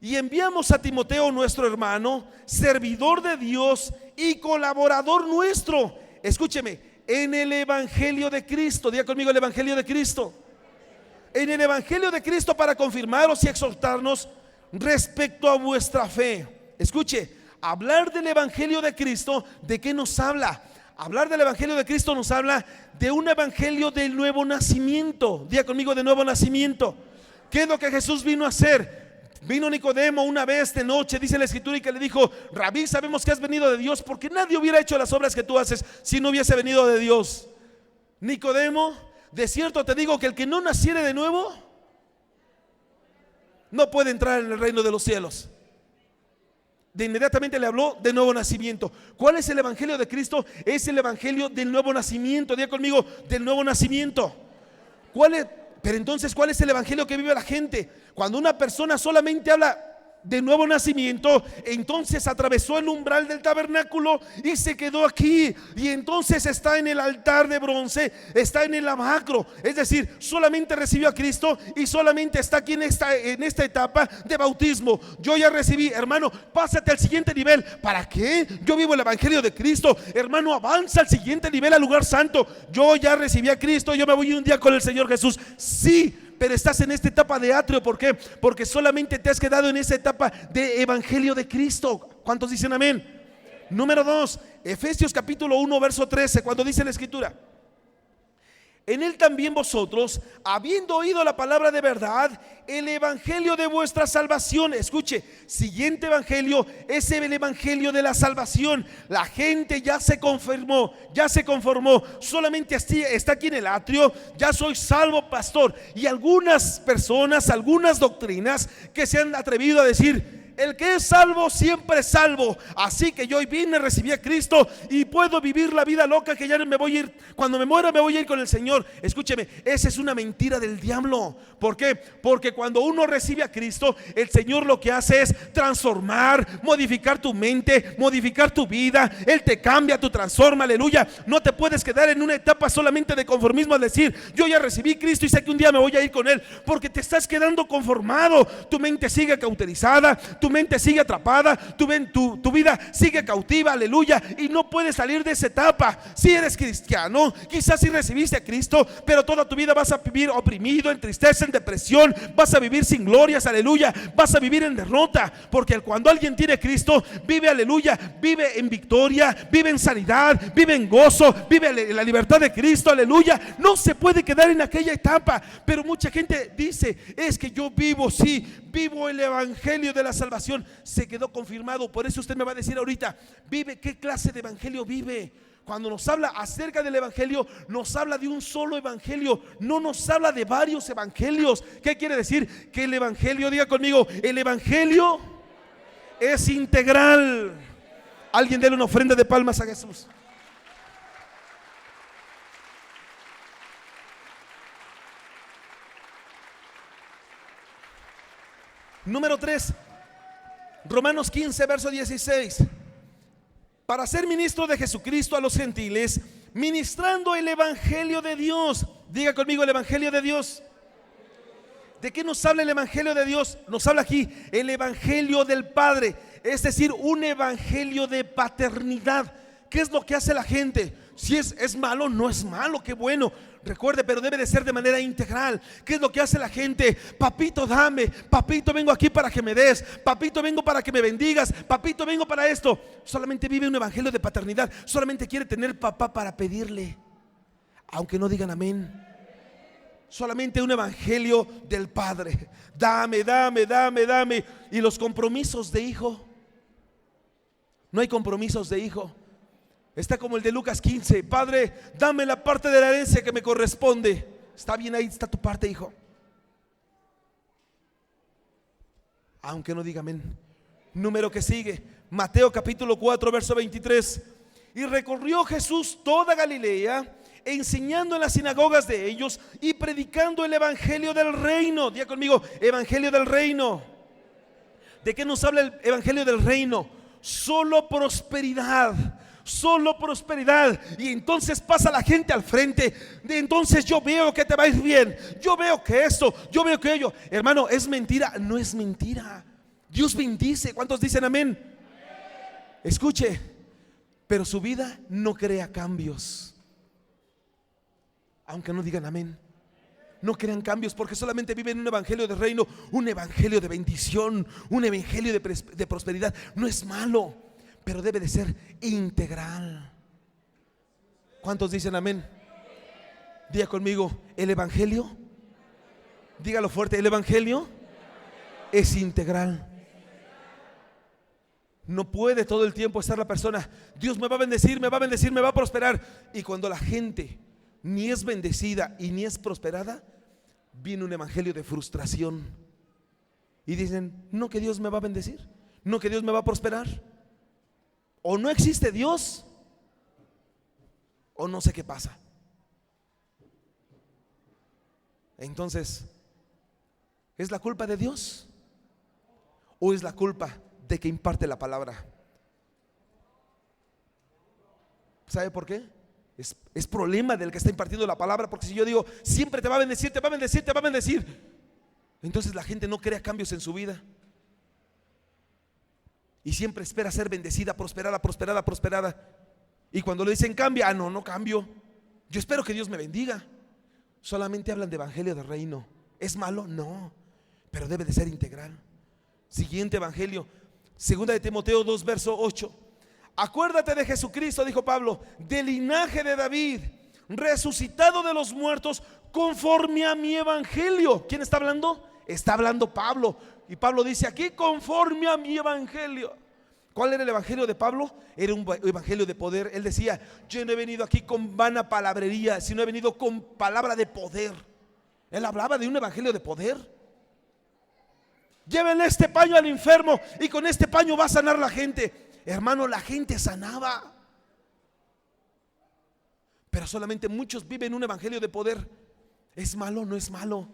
Y enviamos a Timoteo, nuestro hermano, servidor de Dios y colaborador nuestro, escúcheme, en el Evangelio de Cristo. Diga conmigo: el Evangelio de Cristo. En el Evangelio de Cristo, para confirmaros y exhortarnos respecto a vuestra fe. Escuche, hablar del Evangelio de Cristo, ¿de qué nos habla? Hablar del Evangelio de Cristo nos habla de un evangelio del nuevo nacimiento. Diga conmigo: de nuevo nacimiento. ¿Qué es lo que Jesús vino a hacer? Vino Nicodemo una vez de noche, dice la Escritura, y que le dijo: Rabí, sabemos que has venido de Dios, porque nadie hubiera hecho las obras que tú haces si no hubiese venido de Dios. Nicodemo, de cierto te digo que el que no naciere de nuevo no puede entrar en el reino de los cielos. De inmediatamente le habló de nuevo nacimiento. ¿Cuál es el Evangelio de Cristo? Es el Evangelio del nuevo nacimiento. Diga conmigo: del nuevo nacimiento. Pero entonces, ¿cuál es el evangelio que vive la gente? Cuando una persona solamente habla de nuevo nacimiento, entonces atravesó el umbral del tabernáculo y se quedó aquí, y entonces está en el altar de bronce, está en el lavacro, es decir, solamente recibió a Cristo y solamente está aquí en esta etapa de bautismo. Yo ya recibí, hermano, pásate al siguiente nivel. ¿Para qué? Yo vivo el evangelio de Cristo. Hermano, avanza al siguiente nivel, al lugar santo. Yo ya recibí a Cristo, yo me voy un día con el Señor Jesús. Sí, pero estás en esta etapa de atrio. ¿Por qué? Porque solamente te has quedado en esa etapa de evangelio de Cristo. ¿Cuántos dicen amén? Número 2, Efesios capítulo 1 verso 13, cuando dice la Escritura: en él también vosotros, habiendo oído la palabra de verdad, el evangelio de vuestra salvación. Escuche, siguiente evangelio es el evangelio de la salvación. La gente ya se conformó, solamente está aquí en el atrio. Ya soy salvo, pastor. Y algunas personas, algunas doctrinas que se han atrevido a decir: el que es salvo siempre es salvo. Así que yo hoy vine, recibí a Cristo y puedo vivir la vida loca, que ya no me voy a ir, cuando me muera me voy a ir con el Señor. Escúcheme, esa es una mentira del diablo. ¿Por qué? Porque cuando uno recibe a Cristo, el Señor lo que hace es transformar, modificar tu mente, modificar tu vida. Él te cambia, te transforma, aleluya. No te puedes quedar en una etapa solamente de conformismo, al decir: yo ya recibí a Cristo y sé que un día me voy a ir con Él, porque te estás quedando conformado. Tu mente sigue cauterizada, tu mente sigue atrapada, tu vida sigue cautiva, aleluya, y no puedes salir de esa etapa. Si eres cristiano, quizás si recibiste a Cristo, pero toda tu vida vas a vivir oprimido, en tristeza, en depresión, vas a vivir sin glorias, aleluya, vas a vivir en derrota, porque cuando alguien tiene a Cristo, vive, aleluya, vive en victoria, vive en sanidad, vive en gozo, vive en la libertad de Cristo, aleluya. No se puede quedar en aquella etapa. Pero mucha gente dice: es que yo vivo, sí, vivo el evangelio de la salvación. Se quedó confirmado. Por eso usted me va a decir ahorita: vive, ¿qué clase de evangelio vive? Cuando nos habla acerca del evangelio, nos habla de un solo evangelio, no nos habla de varios evangelios. ¿Qué quiere decir? Que el evangelio, diga conmigo, el evangelio es integral. Alguien déle una ofrenda de palmas a Jesús. Número 3, Romanos 15 verso 16: para ser ministro de Jesucristo a los gentiles, ministrando el evangelio de Dios. Diga conmigo: el evangelio de Dios. ¿De qué nos habla el evangelio de Dios? Nos habla aquí el evangelio del Padre, es decir, un evangelio de paternidad. ¿Qué es lo que hace la gente? Si es malo, no es malo, qué bueno. Recuerde, pero debe de ser de manera integral. ¿Qué es lo que hace la gente? Papito, dame. Papito, vengo aquí para que me des. Papito, vengo para que me bendigas. Papito, vengo para esto. Solamente vive un evangelio de paternidad. Solamente quiere tener papá para pedirle, aunque no digan amén. Solamente un evangelio del Padre. Dame, dame, dame, dame. Y los compromisos de hijo, no hay compromisos de hijo. Está como el de Lucas 15: Padre, dame la parte de la herencia que me corresponde. Está bien, ahí está tu parte, hijo, aunque no diga amén. Número que sigue, Mateo capítulo 4 verso 23: y recorrió Jesús toda Galilea, enseñando en las sinagogas de ellos y predicando el evangelio del reino. Diga conmigo: evangelio del reino. ¿De qué nos habla el evangelio del reino? Solo prosperidad. Solo prosperidad. Y entonces pasa la gente al frente. Entonces yo veo que te va a ir bien. Yo veo que esto, yo veo que ello. Hermano, ¿es mentira? No es mentira. Dios bendice. ¿Cuántos dicen amén? Escuche, pero su vida no crea cambios. Aunque no digan amén. No crean cambios, porque solamente viven un evangelio de reino, un evangelio de bendición, un evangelio de prosperidad. No es malo, pero debe de ser integral. ¿Cuántos dicen amén? Diga conmigo, el evangelio, dígalo fuerte, el evangelio es integral. No puede todo el tiempo estar la persona, Dios me va a bendecir, me va a bendecir, me va a prosperar. Y cuando la gente ni es bendecida y ni es prosperada, viene un evangelio de frustración. Y dicen, no que Dios me va a bendecir, no que Dios me va a prosperar. O no existe Dios, o no sé qué pasa. Entonces, ¿es la culpa de Dios? ¿O es la culpa de que imparte la palabra? ¿Sabe por qué? Es problema del que está impartiendo la palabra. Porque si yo digo, siempre te va a bendecir, te va a bendecir, te va a bendecir, entonces la gente no crea cambios en su vida. Y siempre espera ser bendecida, prosperada, prosperada, prosperada. Y cuando le dicen cambia, no, no cambio. Yo espero que Dios me bendiga. Solamente hablan de evangelio de reino. ¿Es malo? No, pero debe de ser integral. Siguiente evangelio, 2 de Timoteo 2 verso 8. Acuérdate de Jesucristo, dijo Pablo, del linaje de David, resucitado de los muertos, conforme a mi evangelio. ¿Quién está hablando? Está hablando Pablo. Y Pablo dice aquí, conforme a mi evangelio. ¿Cuál era el evangelio de Pablo? Era un evangelio de poder. Él decía, yo no he venido aquí con vana palabrería, sino he venido con palabra de poder. Él hablaba de un evangelio de poder. Llévenle este paño al enfermo y con este paño va a sanar la gente. Hermano, la gente sanaba. Pero solamente muchos viven un evangelio de poder. ¿Es malo? No es malo.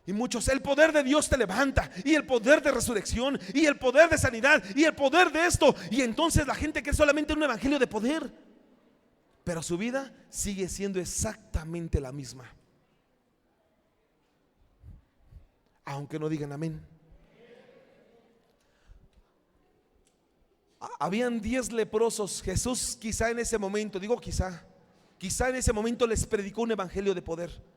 Y muchos, el poder de Dios te levanta, y el poder de resurrección, y el poder de sanidad, y el poder de esto. Y entonces la gente cree solamente un evangelio de poder, pero su vida sigue siendo exactamente la misma. Aunque no digan amén. Habían 10 leprosos. Jesús quizá en ese momento, digo quizá en ese momento les predicó un evangelio de poder.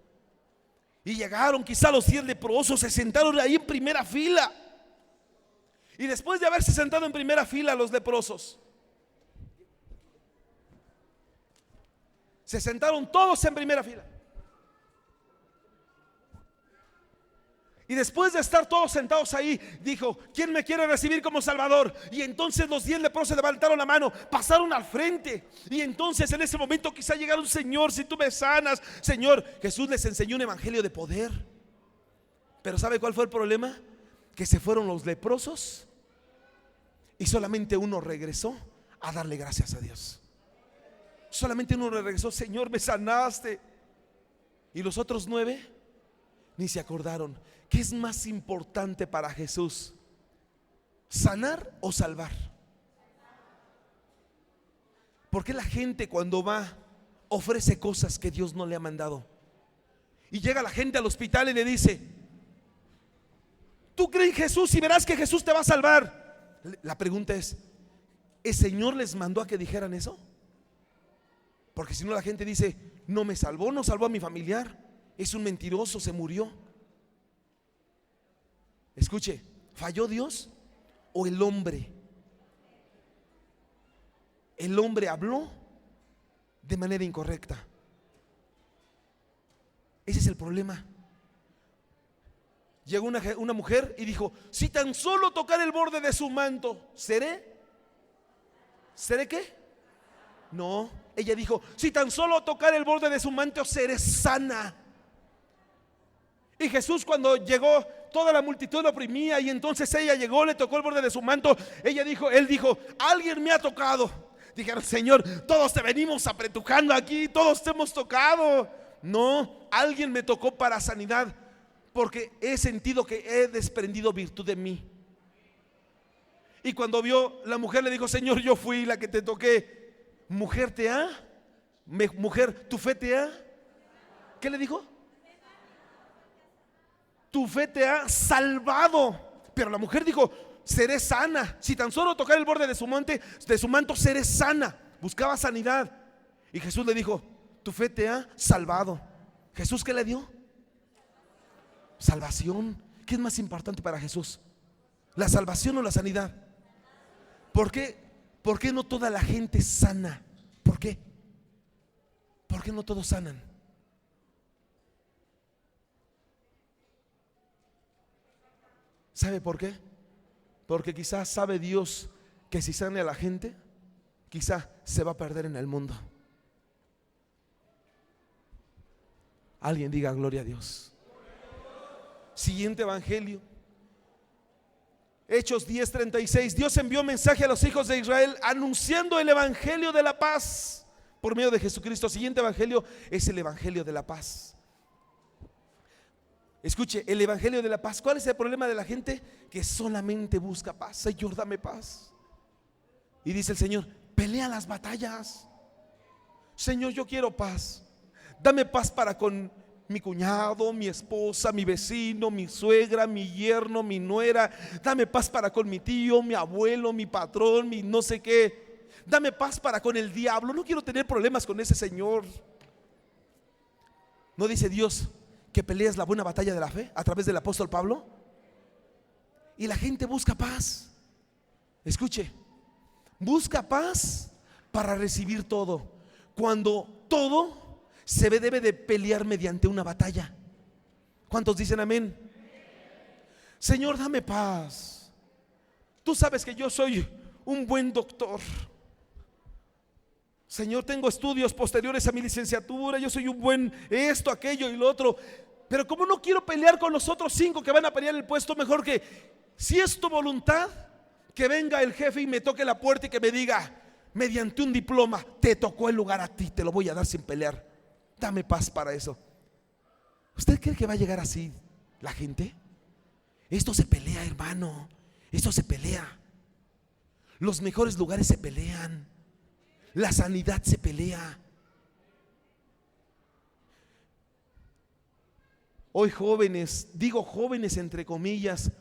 Y llegaron quizá los 10 leprosos, se sentaron ahí en primera fila. Y después de haberse sentado en primera fila los leprosos, se sentaron todos en primera fila. Y después de estar todos sentados ahí, dijo, ¿quién me quiere recibir como Salvador? Y entonces los 10 leprosos levantaron la mano, pasaron al frente. Y entonces en ese momento quizá llegaron, Señor, si tú me sanas, Señor. Jesús les enseñó un evangelio de poder. Pero ¿sabe cuál fue el problema? Que se fueron los leprosos y solamente uno regresó a darle gracias a Dios. Solamente uno regresó, Señor, me sanaste. Y los otros 9 ni se acordaron. ¿Qué es más importante para Jesús? ¿Sanar o salvar? ¿Por qué la gente cuando va ofrece cosas que Dios no le ha mandado? Y llega la gente al hospital y le dice, tú crees en Jesús y verás que Jesús te va a salvar. La pregunta es, ¿el Señor les mandó a que dijeran eso? Porque si no la gente dice, no me salvó, no salvó a mi familiar, es un mentiroso, se murió. Escuche, ¿falló Dios o el hombre? El hombre habló de manera incorrecta. Ese es el problema. Llegó una mujer y dijo, si tan solo tocar el borde de su manto, ¿seré? ¿Seré qué? No, ella dijo, si tan solo tocar el borde de su manto, seré sana. Y Jesús cuando llegó, toda la multitud lo oprimía, y entonces ella llegó, le tocó el borde de su manto. Él dijo, alguien me ha tocado. Dijeron, Señor, todos te venimos apretujando aquí, todos te hemos tocado. No, alguien me tocó para sanidad, porque he sentido que he desprendido virtud de mí. Y cuando vio, la mujer le dijo, Señor, yo fui la que te toqué. Mujer, ¿te ha? Mujer, ¿tu fe te ha? ¿Qué le dijo? Tu fe te ha salvado. Pero la mujer dijo: seré sana, si tan solo tocar el borde de su manto, seré sana. Buscaba sanidad. Y Jesús le dijo: tu fe te ha salvado. ¿Jesús qué le dio? Salvación. ¿Qué es más importante para Jesús? ¿La salvación o la sanidad? ¿Por qué? ¿Por qué no toda la gente sana? ¿Por qué? ¿Por qué no todos sanan? ¿Sabe por qué? Porque quizás sabe Dios que si sane a la gente, quizás se va a perder en el mundo. Alguien diga gloria a Dios. Siguiente evangelio, Hechos 10:36. Dios envió mensaje a los hijos de Israel anunciando el evangelio de la paz por medio de Jesucristo. Siguiente evangelio es el evangelio de la paz. Escuche, el evangelio de la paz. ¿Cuál es el problema de la gente? Que solamente busca paz. Señor, dame paz. Y dice el Señor: pelea las batallas. Señor, yo quiero paz. Dame paz para con mi cuñado, mi esposa, mi vecino, mi suegra, mi yerno, mi nuera. Dame paz para con mi tío, mi abuelo, mi patrón, mi no sé qué. Dame paz para con el diablo. No quiero tener problemas con ese señor. ¿No dice Dios que peleas la buena batalla de la fe a través del apóstol Pablo? Y la gente busca paz. Escuche, busca paz para recibir todo, cuando todo se debe de pelear mediante una batalla. ¿Cuántos dicen amén? Señor, dame paz. Tú sabes que yo soy un buen doctor. Señor, tengo estudios posteriores a mi licenciatura. Yo soy un buen esto, aquello y lo otro. Pero como no quiero pelear con los otros 5 que van a pelear el puesto, mejor que, si es tu voluntad, que venga el jefe y me toque la puerta y que me diga, mediante un diploma, te tocó el lugar a ti, te lo voy a dar sin pelear. Dame paz para eso. ¿Usted cree que va a llegar así la gente? Esto se pelea, hermano. Esto se pelea. Los mejores lugares se pelean. La sanidad se pelea. Hoy jóvenes, digo jóvenes entre comillas,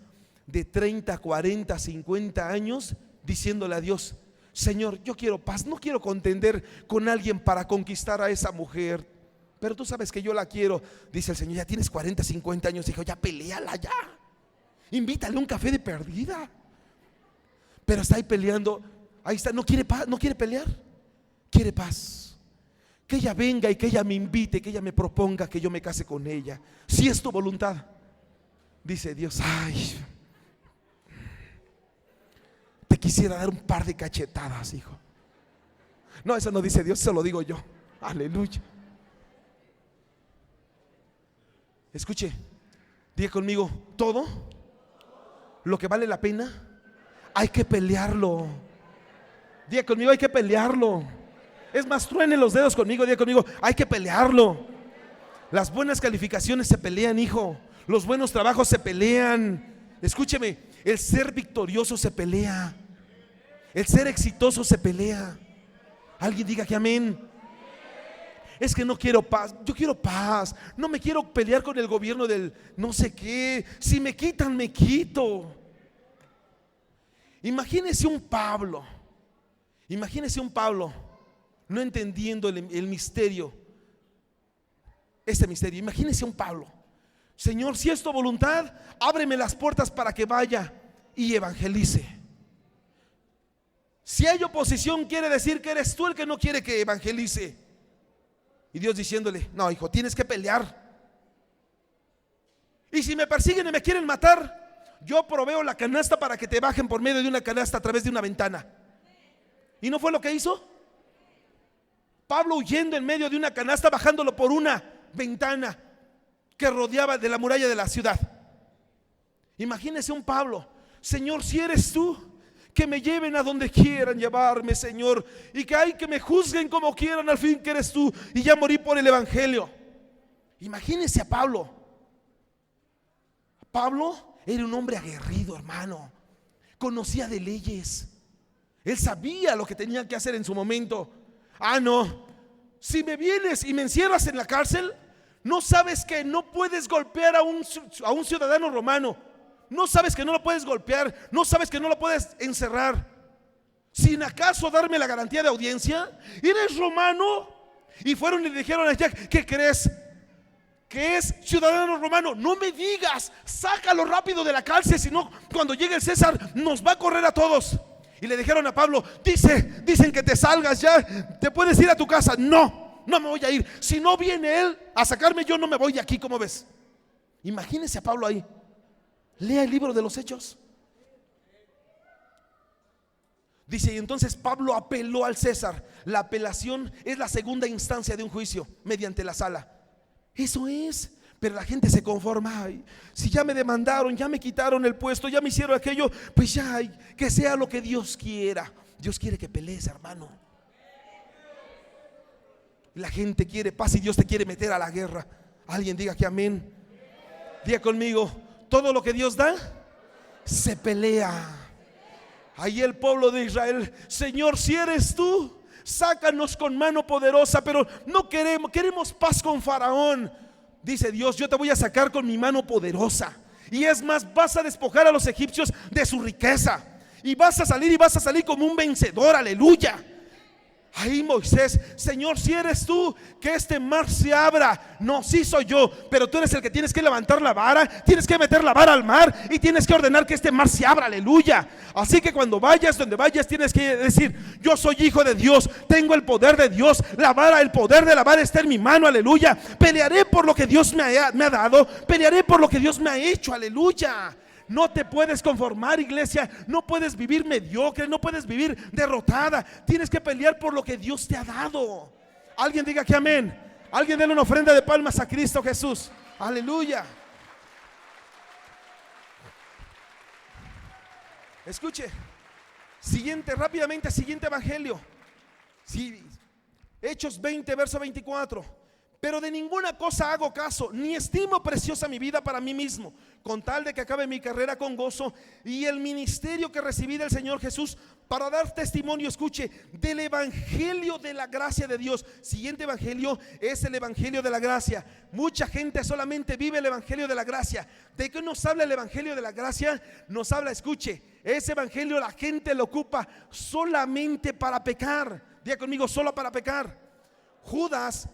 de 30, 40, 50 años, diciéndole a Dios: Señor, yo quiero paz, no quiero contender con alguien para conquistar a esa mujer, pero tú sabes que yo la quiero. Dice el Señor: ya tienes 40, 50 años, hijo, ya peléala ya. Invítale un café de perdida. Pero está ahí peleando, ahí está, no quiere paz, no quiere pelear, quiere paz. Que ella venga y que ella me invite, que ella me proponga que yo me case con ella, si es tu voluntad. Dice Dios: ay, te quisiera dar un par de cachetadas, hijo. No, eso no dice Dios, eso lo digo yo. Aleluya. Escuche, diga conmigo: todo lo que vale la pena hay que pelearlo. Diga conmigo: hay que pelearlo. Es más, truene los dedos conmigo, diga conmigo: hay que pelearlo. Las buenas calificaciones se pelean, hijo. Los buenos trabajos se pelean. Escúcheme, el ser victorioso se pelea. El ser exitoso se pelea. Alguien diga que amén. Es que no quiero paz. Yo quiero paz. No me quiero pelear con el gobierno del no sé qué. Si me quitan, me quito. Imagínese un Pablo. Imagínese un Pablo no entendiendo el misterio. Este misterio. Imagínese un Pablo: Señor, si es tu voluntad, ábreme las puertas para que vaya y evangelice. Si hay oposición, quiere decir que eres tú el que no quiere que evangelice. Y Dios diciéndole: no, hijo, tienes que pelear. Y si me persiguen y me quieren matar, yo proveo la canasta para que te bajen por medio de una canasta a través de una ventana. ¿Y no fue lo que hizo? Pablo huyendo en medio de una canasta, bajándolo por una ventana que rodeaba de la muralla de la ciudad. Imagínese un Pablo: Señor, si eres tú, que me lleven a donde quieran llevarme, Señor, y que hay que me juzguen como quieran, al fin que eres tú, y ya morí por el evangelio. Imagínese a Pablo. Pablo era un hombre aguerrido, hermano. Conocía de leyes. Él sabía lo que tenía que hacer en su momento. Ah, no, si me vienes y me encierras en la cárcel, no sabes que no puedes golpear a un ciudadano romano. No sabes que no lo puedes golpear, no sabes que no lo puedes encerrar, sin acaso darme la garantía de audiencia. ¿Eres romano? Y fueron y le dijeron a Jack: ¿qué crees? Que es ciudadano romano. No me digas, sácalo rápido de la cárcel, si no cuando llegue el César nos va a correr a todos. Y le dijeron a Pablo: dicen que te salgas ya, te puedes ir a tu casa. No me voy a ir. Si no viene él a sacarme, yo no me voy de aquí. ¿Cómo ves? Imagínese a Pablo ahí. Lea el libro de los Hechos. Dice: y entonces Pablo apeló al César. La apelación es la segunda instancia de un juicio mediante la sala. Eso es. Pero la gente se conforma: ay, si ya me demandaron, ya me quitaron el puesto, ya me hicieron aquello, pues ya, que sea lo que Dios quiera. Dios quiere que pelees, hermano. La gente quiere paz y Dios te quiere meter a la guerra. Alguien diga que amén. Diga conmigo: todo lo que Dios da se pelea. Ahí el pueblo de Israel: Señor, si eres tú, sácanos con mano poderosa, pero no queremos paz con Faraón. Dice Dios: yo te voy a sacar con mi mano poderosa. Y es más, vas a despojar a los egipcios de su riqueza. Y vas a salir como un vencedor, aleluya. Ahí Moisés: Señor, si eres tú, que este mar se abra. No, sí soy yo, pero tú eres el que tienes que levantar la vara, tienes que meter la vara al mar y tienes que ordenar que este mar se abra, aleluya. Así que cuando vayas, donde vayas, tienes que decir: yo soy hijo de Dios, tengo el poder de Dios, la vara, el poder de la vara está en mi mano, aleluya. Pelearé por lo que Dios me ha dado, pelearé por lo que Dios me ha hecho, aleluya. No te puedes conformar, iglesia. No puedes vivir mediocre, no puedes vivir derrotada. Tienes que pelear por lo que Dios te ha dado. Alguien diga que amén. Alguien déle una ofrenda de palmas a Cristo Jesús. Aleluya. Escuche. Rápidamente, siguiente evangelio. Sí, Hechos 20, verso 24. Pero de ninguna cosa hago caso, ni estimo preciosa mi vida para mí mismo, con tal de que acabe mi carrera con gozo y el ministerio que recibí del Señor Jesús, para dar testimonio, escuche, del evangelio de la gracia de Dios. Siguiente evangelio es el evangelio de la gracia. Mucha gente solamente vive el evangelio de la gracia. ¿De qué nos habla el evangelio de la gracia? Nos habla, escuche, ese evangelio la gente lo ocupa solamente para pecar. Diga conmigo: solo para pecar. Judas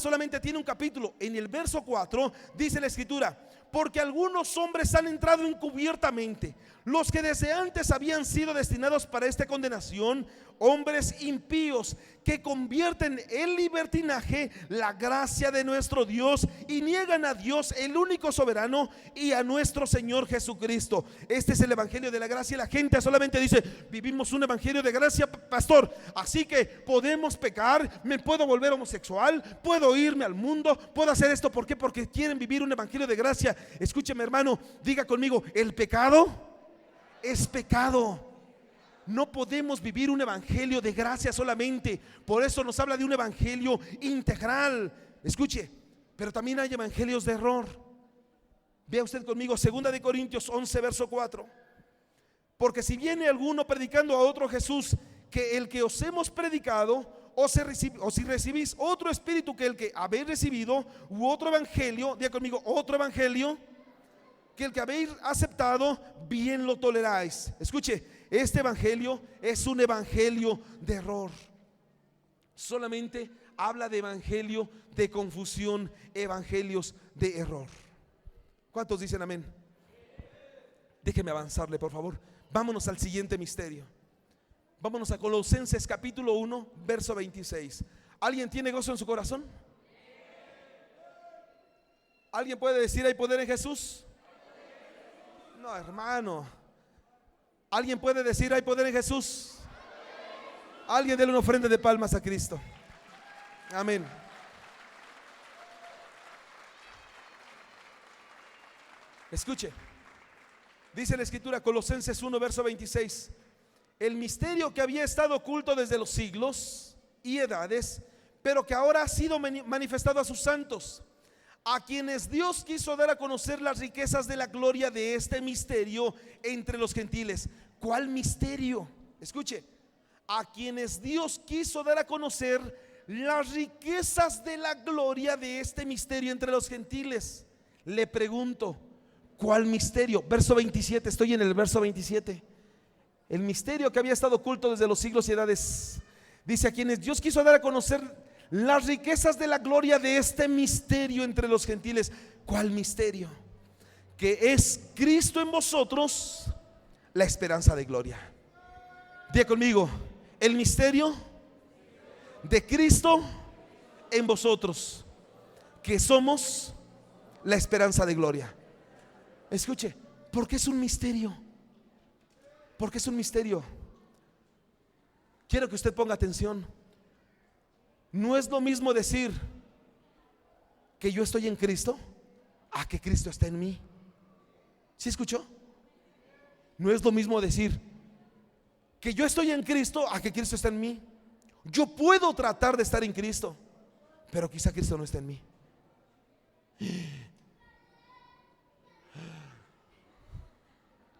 solamente tiene un capítulo. En el verso 4 dice la escritura: porque algunos hombres han entrado encubiertamente, los que desde antes habían sido destinados para esta condenación, hombres impíos que convierten en libertinaje la gracia de nuestro Dios y niegan a Dios, el único soberano, y a nuestro Señor Jesucristo. Este es el evangelio de la gracia. La gente solamente dice: vivimos un evangelio de gracia, pastor, así que podemos pecar, me puedo volver homosexual, puedo irme al mundo, puedo hacer esto. ¿Por qué? Porque quieren vivir un evangelio de gracia. Escúcheme, hermano, diga conmigo: el pecado es pecado. No podemos vivir un evangelio de gracia solamente. Por eso nos habla de un evangelio integral. Escuche, pero también hay evangelios de error. Vea usted conmigo 2 de Corintios 11, verso 4. Porque si viene alguno predicando a otro Jesús que el que os hemos predicado, o si recibís otro espíritu que el que habéis recibido, u otro evangelio, diga conmigo: otro evangelio que el que habéis aceptado, bien lo toleráis. Escuche, este evangelio es un evangelio de error. Solamente habla de evangelio de confusión, evangelios de error. ¿Cuántos dicen amén? Déjeme avanzarle, por favor. Vámonos al siguiente misterio. Vámonos a Colosenses capítulo 1, verso 26. ¿Alguien tiene gozo en su corazón? ¿Alguien puede decir: hay poder en Jesús? No, hermano. ¿Alguien puede decir: hay poder en Jesús? Alguien déle una ofrenda de palmas a Cristo. Amén. Escuche, dice la escritura, Colosenses 1, verso 26: el misterio que había estado oculto desde los siglos y edades, pero que ahora ha sido manifestado a sus santos, a quienes Dios quiso dar a conocer las riquezas de la gloria de este misterio entre los gentiles. ¿Cuál misterio? Escuche, a quienes Dios quiso dar a conocer las riquezas de la gloria de este misterio entre los gentiles. Le pregunto: ¿Cuál misterio? Verso 27, estoy en el verso 27. El misterio que había estado oculto desde los siglos y edades. Dice: a quienes Dios quiso dar a conocer las riquezas de la gloria de este misterio entre los gentiles. ¿Cuál misterio? Que es Cristo en vosotros, la esperanza de gloria. Diga conmigo: el misterio de Cristo en vosotros, que somos la esperanza de gloria. Escuche, ¿por qué es un misterio? Porque es un misterio. Quiero que usted ponga atención. No es lo mismo decir que yo estoy en Cristo a que Cristo está en mí. ¿Sí escuchó? No es lo mismo decir que yo estoy en Cristo a que Cristo está en mí. Yo puedo tratar de estar en Cristo, pero quizá Cristo no está en mí.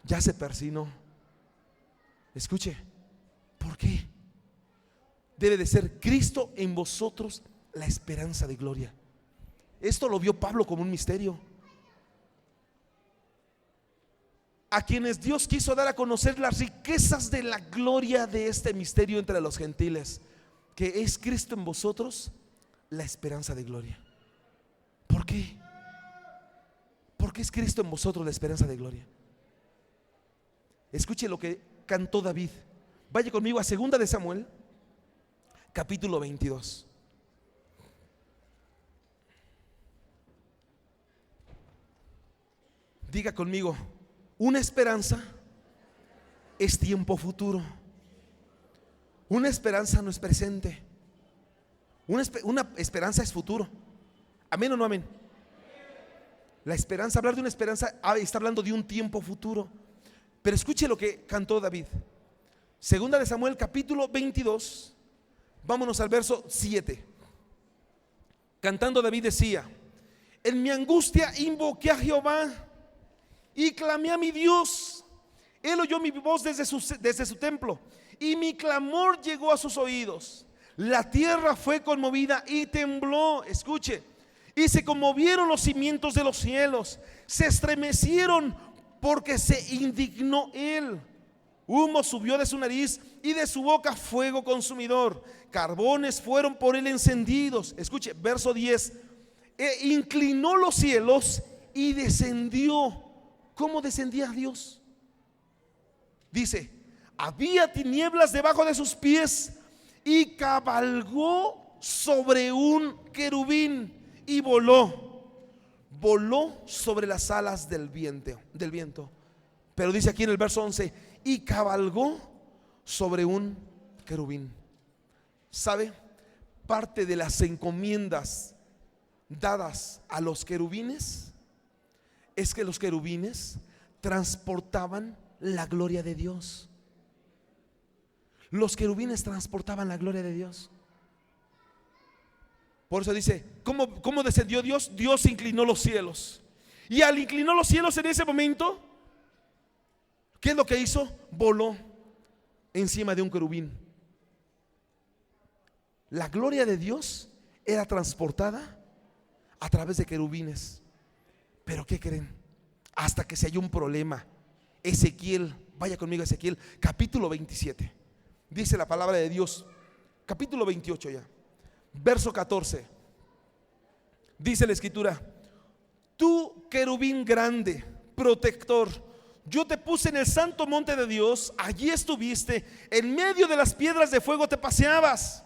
Ya se persinó. Escuche, ¿por qué? Debe de ser Cristo en vosotros, la esperanza de gloria. Esto lo vio Pablo como un misterio. A quienes Dios quiso dar a conocer las riquezas de la gloria de este misterio entre los gentiles, que es Cristo en vosotros, la esperanza de gloria. ¿Por qué? Porque es Cristo en vosotros la esperanza de gloria. Escuche lo que cantó David. Vaya conmigo a 2 de Samuel, capítulo 22. Diga conmigo: una esperanza es tiempo futuro. Una esperanza no es presente. Una esperanza es futuro. ¿Amén o no amén? La esperanza, hablar de una esperanza, está hablando de un tiempo futuro. Pero escuche lo que cantó David. 2 de Samuel, capítulo 22. Vámonos al verso 7. Cantando David decía: en mi angustia invoqué a Jehová y clamé a mi Dios. Él oyó mi voz desde su templo, y mi clamor llegó a sus oídos. La tierra fue conmovida y tembló. Escuche: y se conmovieron los cimientos de los cielos, se estremecieron porque se indignó él. Humo subió de su nariz y de su boca fuego consumidor. Carbones fueron por él encendidos. Escuche, verso 10. E inclinó los cielos y descendió. ¿Cómo descendía Dios? Dice: había tinieblas debajo de sus pies, y cabalgó sobre un querubín y voló sobre las alas del viento. Pero dice aquí en el verso 11: y cabalgó sobre un querubín. ¿Sabe? Parte de las encomiendas dadas a los querubines es que los querubines transportaban la gloria de Dios. Los querubines transportaban la gloria de Dios. Por eso dice: ¿cómo descendió Dios? Dios inclinó los cielos. Y al inclinar los cielos en ese momento, ¿qué es lo que hizo? Voló encima de un querubín. La gloria de Dios era transportada a través de querubines. Pero ¿qué creen? Hasta que se halló un problema. Ezequiel, vaya conmigo a Ezequiel, capítulo 27. Dice la palabra de Dios, capítulo 28 ya, verso 14. Dice la escritura: tú, querubín grande, protector, yo te puse en el santo monte de Dios, allí estuviste, en medio de las piedras de fuego te paseabas.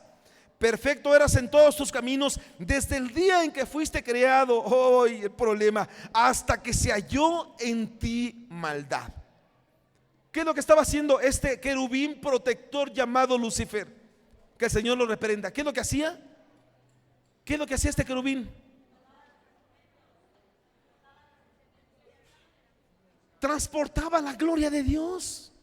Perfecto eras en todos tus caminos desde el día en que fuiste creado. Hoy el problema, hasta que se halló en ti maldad. ¿Qué es lo que estaba haciendo este querubín protector llamado Lucifer? Que el Señor lo reprenda. ¿Qué es lo que hacía? ¿Qué es lo que hacía este querubín? Transportaba la gloria de Dios.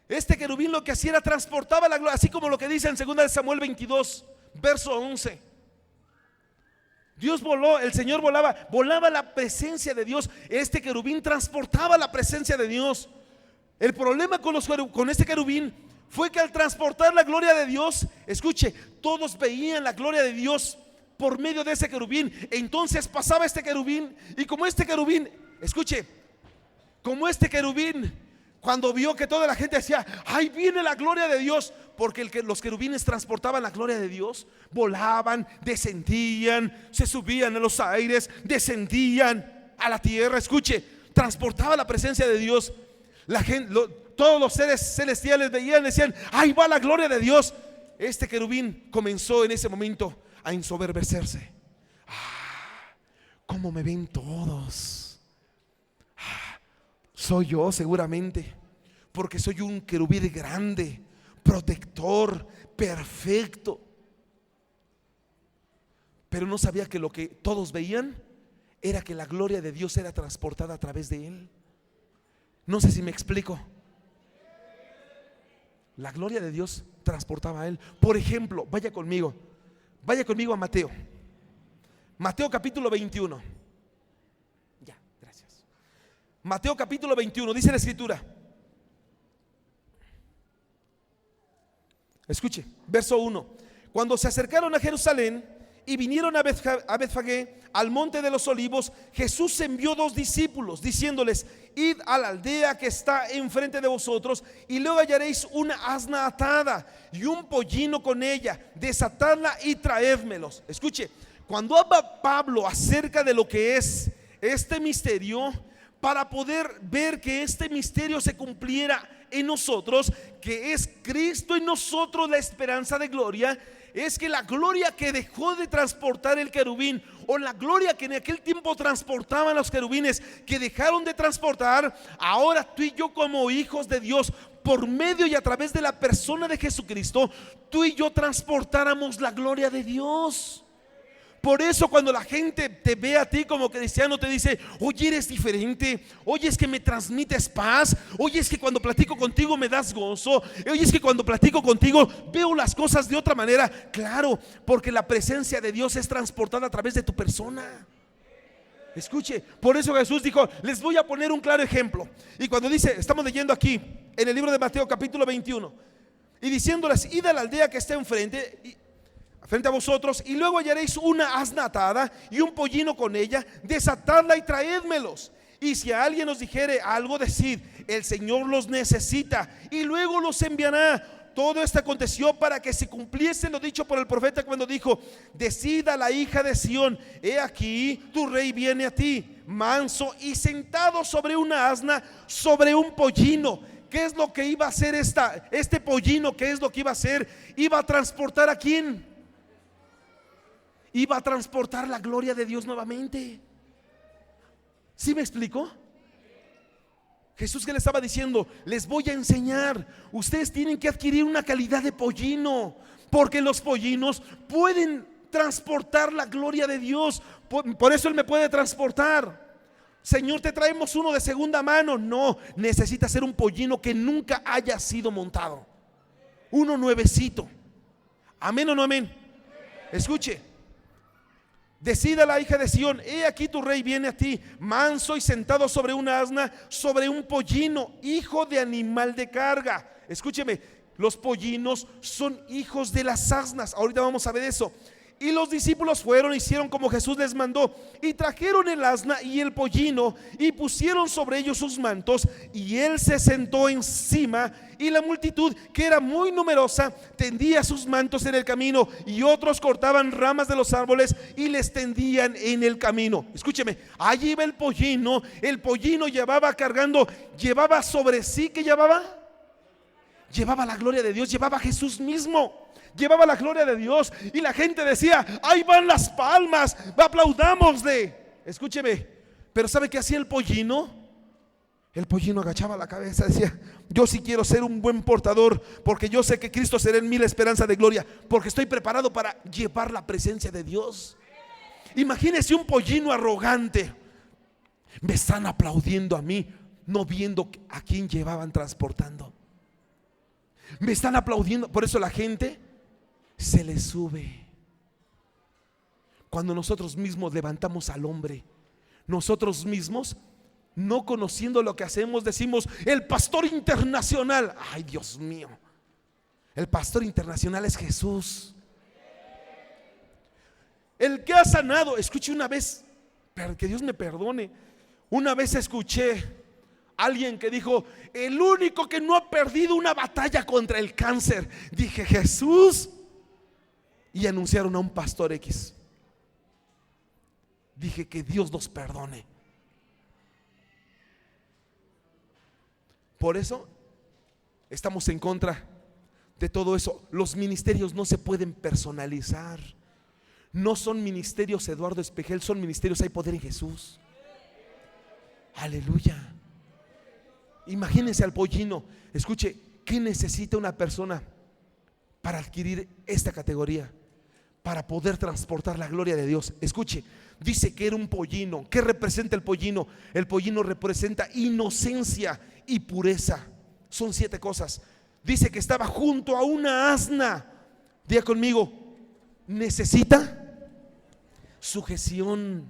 Este querubín lo que hacía era transportaba la gloria, así como lo que dice en 2 de Samuel 22, verso 11. Dios voló, el Señor volaba la presencia de Dios. Este querubín transportaba la presencia de Dios. El problema con este querubín fue que al transportar la gloria de Dios, escuche, todos veían la gloria de Dios por medio de ese querubín. Entonces pasaba este querubín, y como este querubín escuche, como este querubín, cuando vio que toda la gente decía, ahí viene la gloria de Dios, porque los querubines transportaban la gloria de Dios, volaban, descendían, se subían a los aires, descendían a la tierra, escuche, transportaba la presencia de Dios. La gente, todos los seres celestiales veían, decían, ahí va la gloria de Dios. Este querubín comenzó en ese momento a ensoberbecerse. ¿Cómo me ven todos? Soy yo seguramente, porque soy un querubín grande, protector, perfecto. Pero no sabía que lo que todos veían era que la gloria de Dios era transportada a través de él. No sé si me explico. La gloria de Dios transportaba a él. Por ejemplo, vaya conmigo a Mateo. Mateo capítulo 21. Ya, gracias. Mateo capítulo 21, dice la escritura. Escuche, verso 1. Cuando se acercaron a Jerusalén y vinieron a Betfagé, al monte de los olivos, Jesús envió 2 discípulos, diciéndoles: id a la aldea que está enfrente de vosotros, y luego hallaréis una asna atada y un pollino con ella, desatadla y traédmelos. Escuche, cuando habla Pablo acerca de lo que es este misterio, para poder ver que este misterio se cumpliera en nosotros, que es Cristo en nosotros la esperanza de gloria, es que la gloria que dejó de transportar el querubín, o la gloria que en aquel tiempo transportaban los querubines, que dejaron de transportar, ahora tú y yo como hijos de Dios, por medio y a través de la persona de Jesucristo, tú y yo transportáramos la gloria de Dios. Por eso cuando la gente te ve a ti como cristiano, te dice: oye, eres diferente, oye, es que me transmites paz, oye, es que cuando platico contigo me das gozo, oye, es que cuando platico contigo veo las cosas de otra manera. Claro, porque la presencia de Dios es transportada a través de tu persona. Escuche, por eso Jesús dijo: les voy a poner un claro ejemplo. Y cuando dice, estamos leyendo aquí en el libro de Mateo capítulo 21, y diciéndoles: id a la aldea que está enfrente, frente a vosotros, y luego hallaréis una asna atada y un pollino con ella, desatadla y traédmelos. Y si a alguien os dijere algo, decid: el Señor los necesita, y luego los enviará. Todo esto aconteció para que se cumpliese lo dicho por el profeta, cuando dijo: decid a la hija de Sión: he aquí tu rey viene a ti, manso y sentado sobre una asna, sobre un pollino. ¿Qué es lo que iba a hacer este pollino? ¿Qué es lo que iba a hacer? Iba a transportar ¿a quién? Iba a transportar la gloria de Dios nuevamente. ¿Sí me explicó? Jesús, que le estaba diciendo: les voy a enseñar, ustedes tienen que adquirir una calidad de pollino, porque los pollinos pueden transportar la gloria de Dios. Por eso Él me puede transportar. Señor, te traemos uno de segunda mano. No, necesita ser un pollino que nunca haya sido montado, uno nuevecito. ¿Amén o no amén? Escuche: decida la hija de Sión: he aquí tu rey viene a ti, manso y sentado sobre una asna, sobre un pollino, hijo de animal de carga. Escúcheme, los pollinos son hijos de las asnas. Ahorita vamos a ver eso. Y los discípulos fueron, hicieron como Jesús les mandó, y trajeron el asna y el pollino, y pusieron sobre ellos sus mantos, y él se sentó encima. Y la multitud, que era muy numerosa, tendía sus mantos en el camino, y otros cortaban ramas de los árboles y les tendían en el camino. Escúcheme, allí iba el pollino llevaba cargando, llevaba sobre sí, ¿qué llevaba? Llevaba la gloria de Dios, llevaba a Jesús mismo, llevaba la gloria de Dios. Y la gente decía: ahí van las palmas, aplaudámosle. Escúcheme, pero ¿sabe qué hacía el pollino? El pollino agachaba la cabeza, decía: yo sí quiero ser un buen portador, porque yo sé que Cristo será en mí la esperanza de gloria, porque estoy preparado para llevar la presencia de Dios. Imagínese un pollino arrogante: me están aplaudiendo a mí, no viendo a quién llevaban transportando. Me están aplaudiendo. Por eso la gente se le sube. Cuando nosotros mismos levantamos al hombre, nosotros mismos, no conociendo lo que hacemos, decimos: el pastor internacional. Ay, Dios mío, el pastor internacional es Jesús, el que ha sanado. Escuche una vez, que Dios me perdone, Una vez escuché a alguien que dijo: el único que no ha perdido una batalla contra el cáncer. Dije: Jesús. Y anunciaron a un pastor X. Dije: que Dios nos perdone. Por eso estamos en contra de todo eso. Los ministerios no se pueden personalizar. No son ministerios Eduardo Espejel, son ministerios Hay Poder en Jesús. Aleluya. Imagínense al pollino. Escuche, ¿qué necesita una persona para adquirir esta categoría? Para poder transportar la gloria de Dios. Escuche, dice que era un pollino. ¿Qué representa el pollino? El pollino representa inocencia y pureza. Son 7 cosas. Dice que estaba junto a una asna. Diga conmigo: necesita sujeción.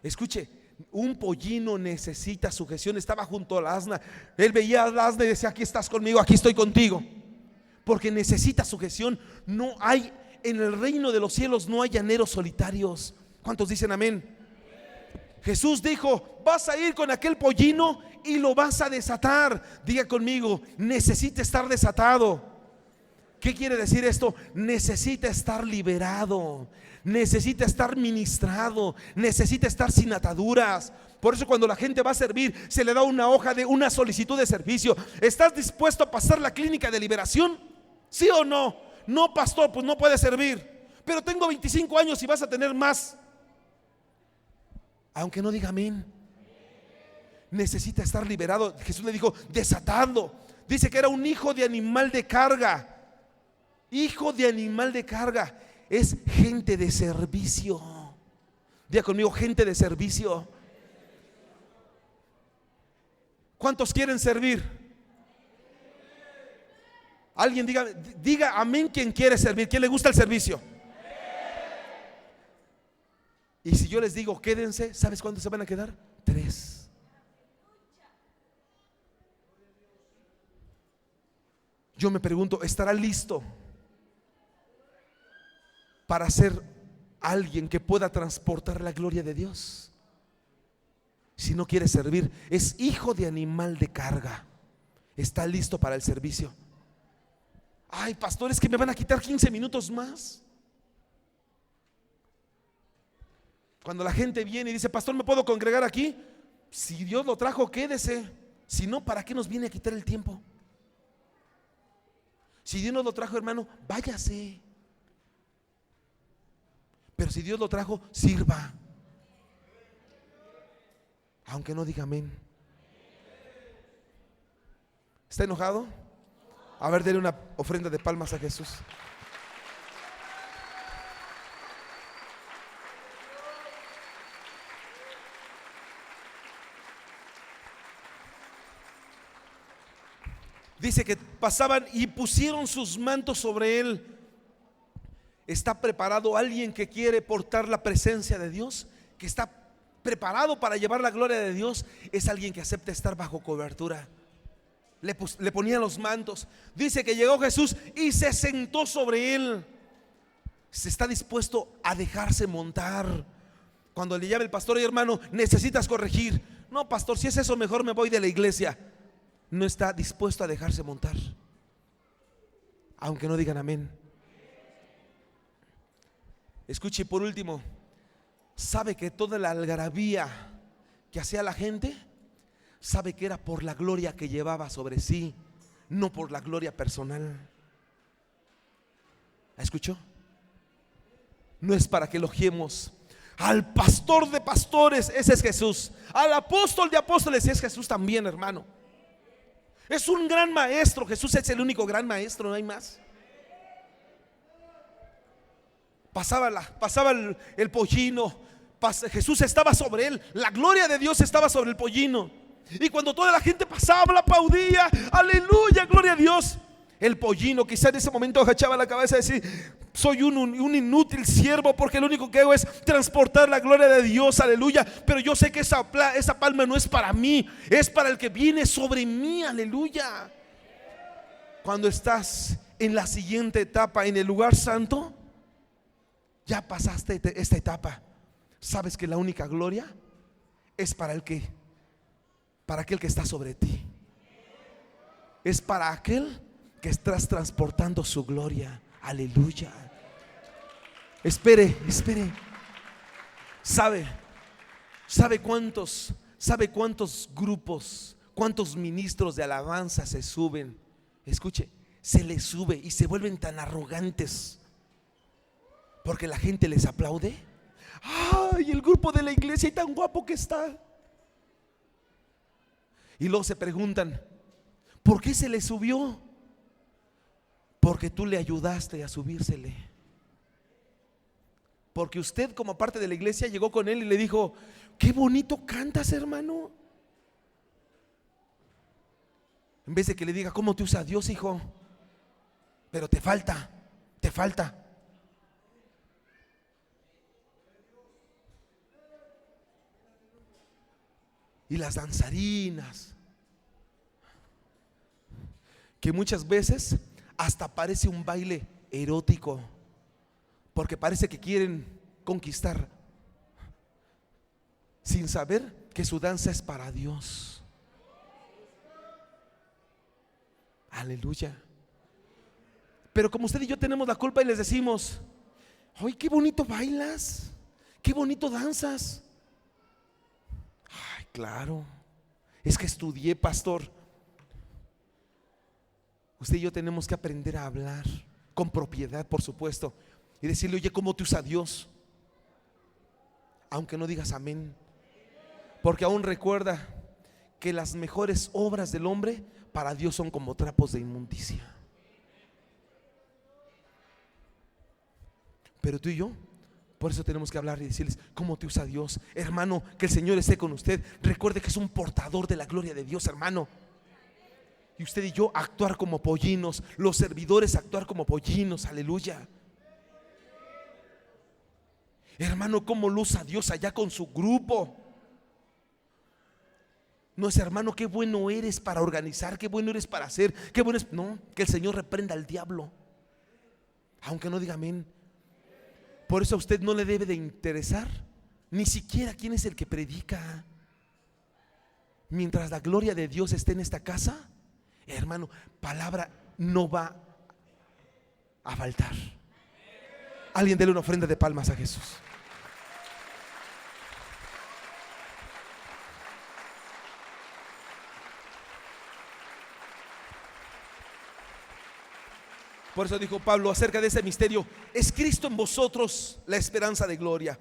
Escuche, un pollino necesita sujeción. Estaba junto a la asna. Él veía a la asna y decía: aquí estás conmigo, aquí estoy contigo. Porque necesita sujeción. No hay, en el reino de los cielos no hay llaneros solitarios. ¿Cuántos dicen amén? Jesús dijo: vas a ir con aquel pollino y lo vas a desatar. Diga conmigo: necesita estar desatado. ¿Qué quiere decir esto? Necesita estar liberado, necesita estar ministrado, necesita estar sin ataduras. Por eso cuando la gente va a servir, se le da una hoja de una solicitud de servicio. ¿Estás dispuesto a pasar la clínica de liberación? ¿Sí o no? No, pastor, pues no puede servir. Pero tengo 25 años y vas a tener más. Aunque no diga amén. Necesita estar liberado. Jesús le dijo: desatado. Dice que era un hijo de animal de carga. Hijo de animal de carga. Es gente de servicio. Diga conmigo: gente de servicio. ¿Cuántos quieren servir? Alguien diga amén quien quiere servir. ¿Quién le gusta el servicio? Y si yo les digo quédense, ¿sabes cuántos se van a quedar? 3. Yo me pregunto: ¿estará listo para ser alguien que pueda transportar la gloria de Dios? Si no quiere servir, es hijo de animal de carga. ¿Está listo para el servicio? Ay, pastor, es que me van a quitar 15 minutos más. Cuando la gente viene y dice: pastor, ¿me puedo congregar aquí? Si Dios lo trajo, quédese. Si no, ¿para qué nos viene a quitar el tiempo? Si Dios nos lo trajo, hermano, váyase. Pero si Dios lo trajo, sirva. Aunque no diga amén. ¿Está enojado? A ver, denle una ofrenda de palmas a Jesús. Dice que pasaban y pusieron sus mantos sobre él. ¿Está preparado alguien que quiere portar la presencia de Dios? Que está preparado para llevar la gloria de Dios. Es alguien que acepta estar bajo cobertura. Le ponían los mantos. Dice que llegó Jesús y se sentó sobre él. Se está dispuesto a dejarse montar. Cuando le llama el pastor: y hermano, necesitas corregir. No, pastor, si es eso, mejor me voy de la iglesia. No está dispuesto a dejarse montar. Aunque no digan amén. Escuche, por último, ¿sabe que toda la algarabía que hacía la gente, sabe que era por la gloria que llevaba sobre sí, no por la gloria personal? ¿La escuchó? No es para que elogiemos al pastor de pastores, ese es Jesús. Al apóstol de apóstoles, es Jesús también, hermano. Es un gran maestro. Jesús es el único gran maestro, no hay más. Pasaba el pollino. Jesús estaba sobre él. La gloria de Dios estaba sobre el pollino. Y cuando toda la gente pasaba, la aplaudía. Aleluya, gloria a Dios. El pollino quizá en ese momento agachaba la cabeza y decía: soy un inútil siervo, porque lo único que hago es transportar la gloria de Dios, aleluya. Pero yo sé que esa palma no es para mí, es para el que viene sobre mí, aleluya. Cuando estás en la siguiente etapa, en el lugar santo, ya pasaste esta etapa. Sabes que la única gloria es para el que para aquel que está sobre ti. Es para aquel que estás transportando su gloria. Aleluya. Espere. ¿Sabe cuántos grupos, cuántos ministros de alabanza se suben? Escuche, se les sube y se vuelven tan arrogantes porque la gente les aplaude. Ay, el grupo de la iglesia y tan guapo que está. Y luego se preguntan, ¿por qué se le subió? Porque tú le ayudaste a subírsele. Porque usted, como parte de la iglesia, llegó con él y le dijo: qué bonito cantas, hermano. En vez de que le diga: ¿cómo te usa Dios, hijo? Pero te falta. Y las danzarinas, que muchas veces hasta parece un baile erótico, porque parece que quieren conquistar, sin saber que su danza es para Dios. Aleluya. Pero como usted y yo tenemos la culpa y les decimos: ¡ay, qué bonito bailas! ¡Qué bonito danzas! Ay, claro, es que estudié, pastor. Usted y yo tenemos que aprender a hablar con propiedad, por supuesto, y decirle: oye, ¿cómo te usa Dios? Aunque no digas amén, porque aún recuerda que las mejores obras del hombre para Dios son como trapos de inmundicia. Pero tú y yo, por eso tenemos que hablar y decirles: ¿cómo te usa Dios? Hermano, que el Señor esté con usted. Recuerde que es un portador de la gloria de Dios, hermano. Y usted y yo actuar como pollinos, los servidores actuar como pollinos. Aleluya. Hermano, ¿cómo lo usa Dios allá con su grupo? No es: hermano, qué bueno eres para organizar, qué bueno eres para hacer, qué bueno es. No, que el Señor reprenda al diablo, aunque no diga amén. Por eso a usted no le debe de interesar ni siquiera quién es el que predica. Mientras la gloria de Dios esté en esta casa, hermano, palabra no va a faltar. Alguien déle una ofrenda de palmas a Jesús. Por eso dijo Pablo acerca de ese misterio: es Cristo en vosotros la esperanza de gloria.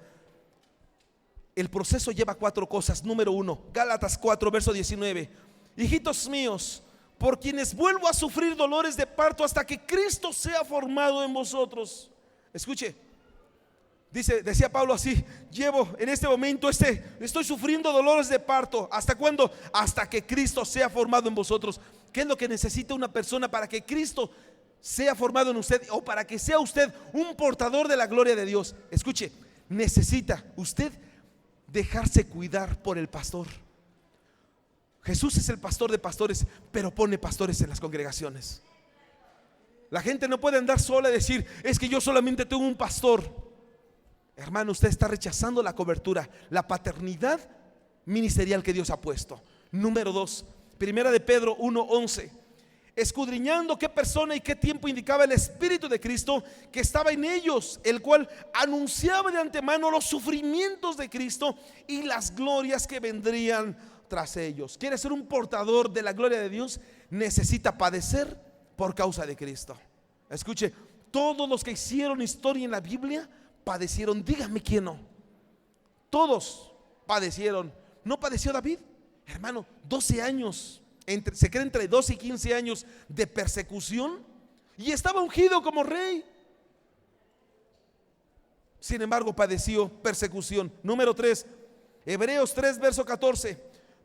El proceso lleva 4 cosas. Número 1, Gálatas 4, verso 19: hijitos míos, por quienes vuelvo a sufrir dolores de parto hasta que Cristo sea formado en vosotros. Escuche, decía Pablo así: llevo en este momento, estoy sufriendo dolores de parto. ¿Hasta cuándo? Hasta que Cristo sea formado en vosotros. ¿Qué es lo que necesita una persona para que Cristo sea formado en usted, o para que sea usted un portador de la gloria de Dios? Escuche, necesita usted dejarse cuidar por el pastor. Jesús es el pastor de pastores, pero pone pastores en las congregaciones. La gente no puede andar sola y decir: es que yo solamente tengo un pastor. Hermano, usted está rechazando la cobertura, la paternidad ministerial que Dios ha puesto. Número 2, Primera de Pedro 1:11: escudriñando qué persona y qué tiempo indicaba el Espíritu de Cristo que estaba en ellos, el cual anunciaba de antemano los sufrimientos de Cristo y las glorias que vendrían tras ellos. ¿Quiere ser un portador de la gloria de Dios? Necesita padecer por causa de Cristo. Escuche, todos los que hicieron historia en la Biblia padecieron. Dígame quién no. Todos padecieron. ¿No padeció David? Hermano, 12 años, se cree entre 12 y 15 años de persecución, y estaba ungido como rey. Sin embargo, padeció persecución. Número 3, Hebreos 3, verso 14: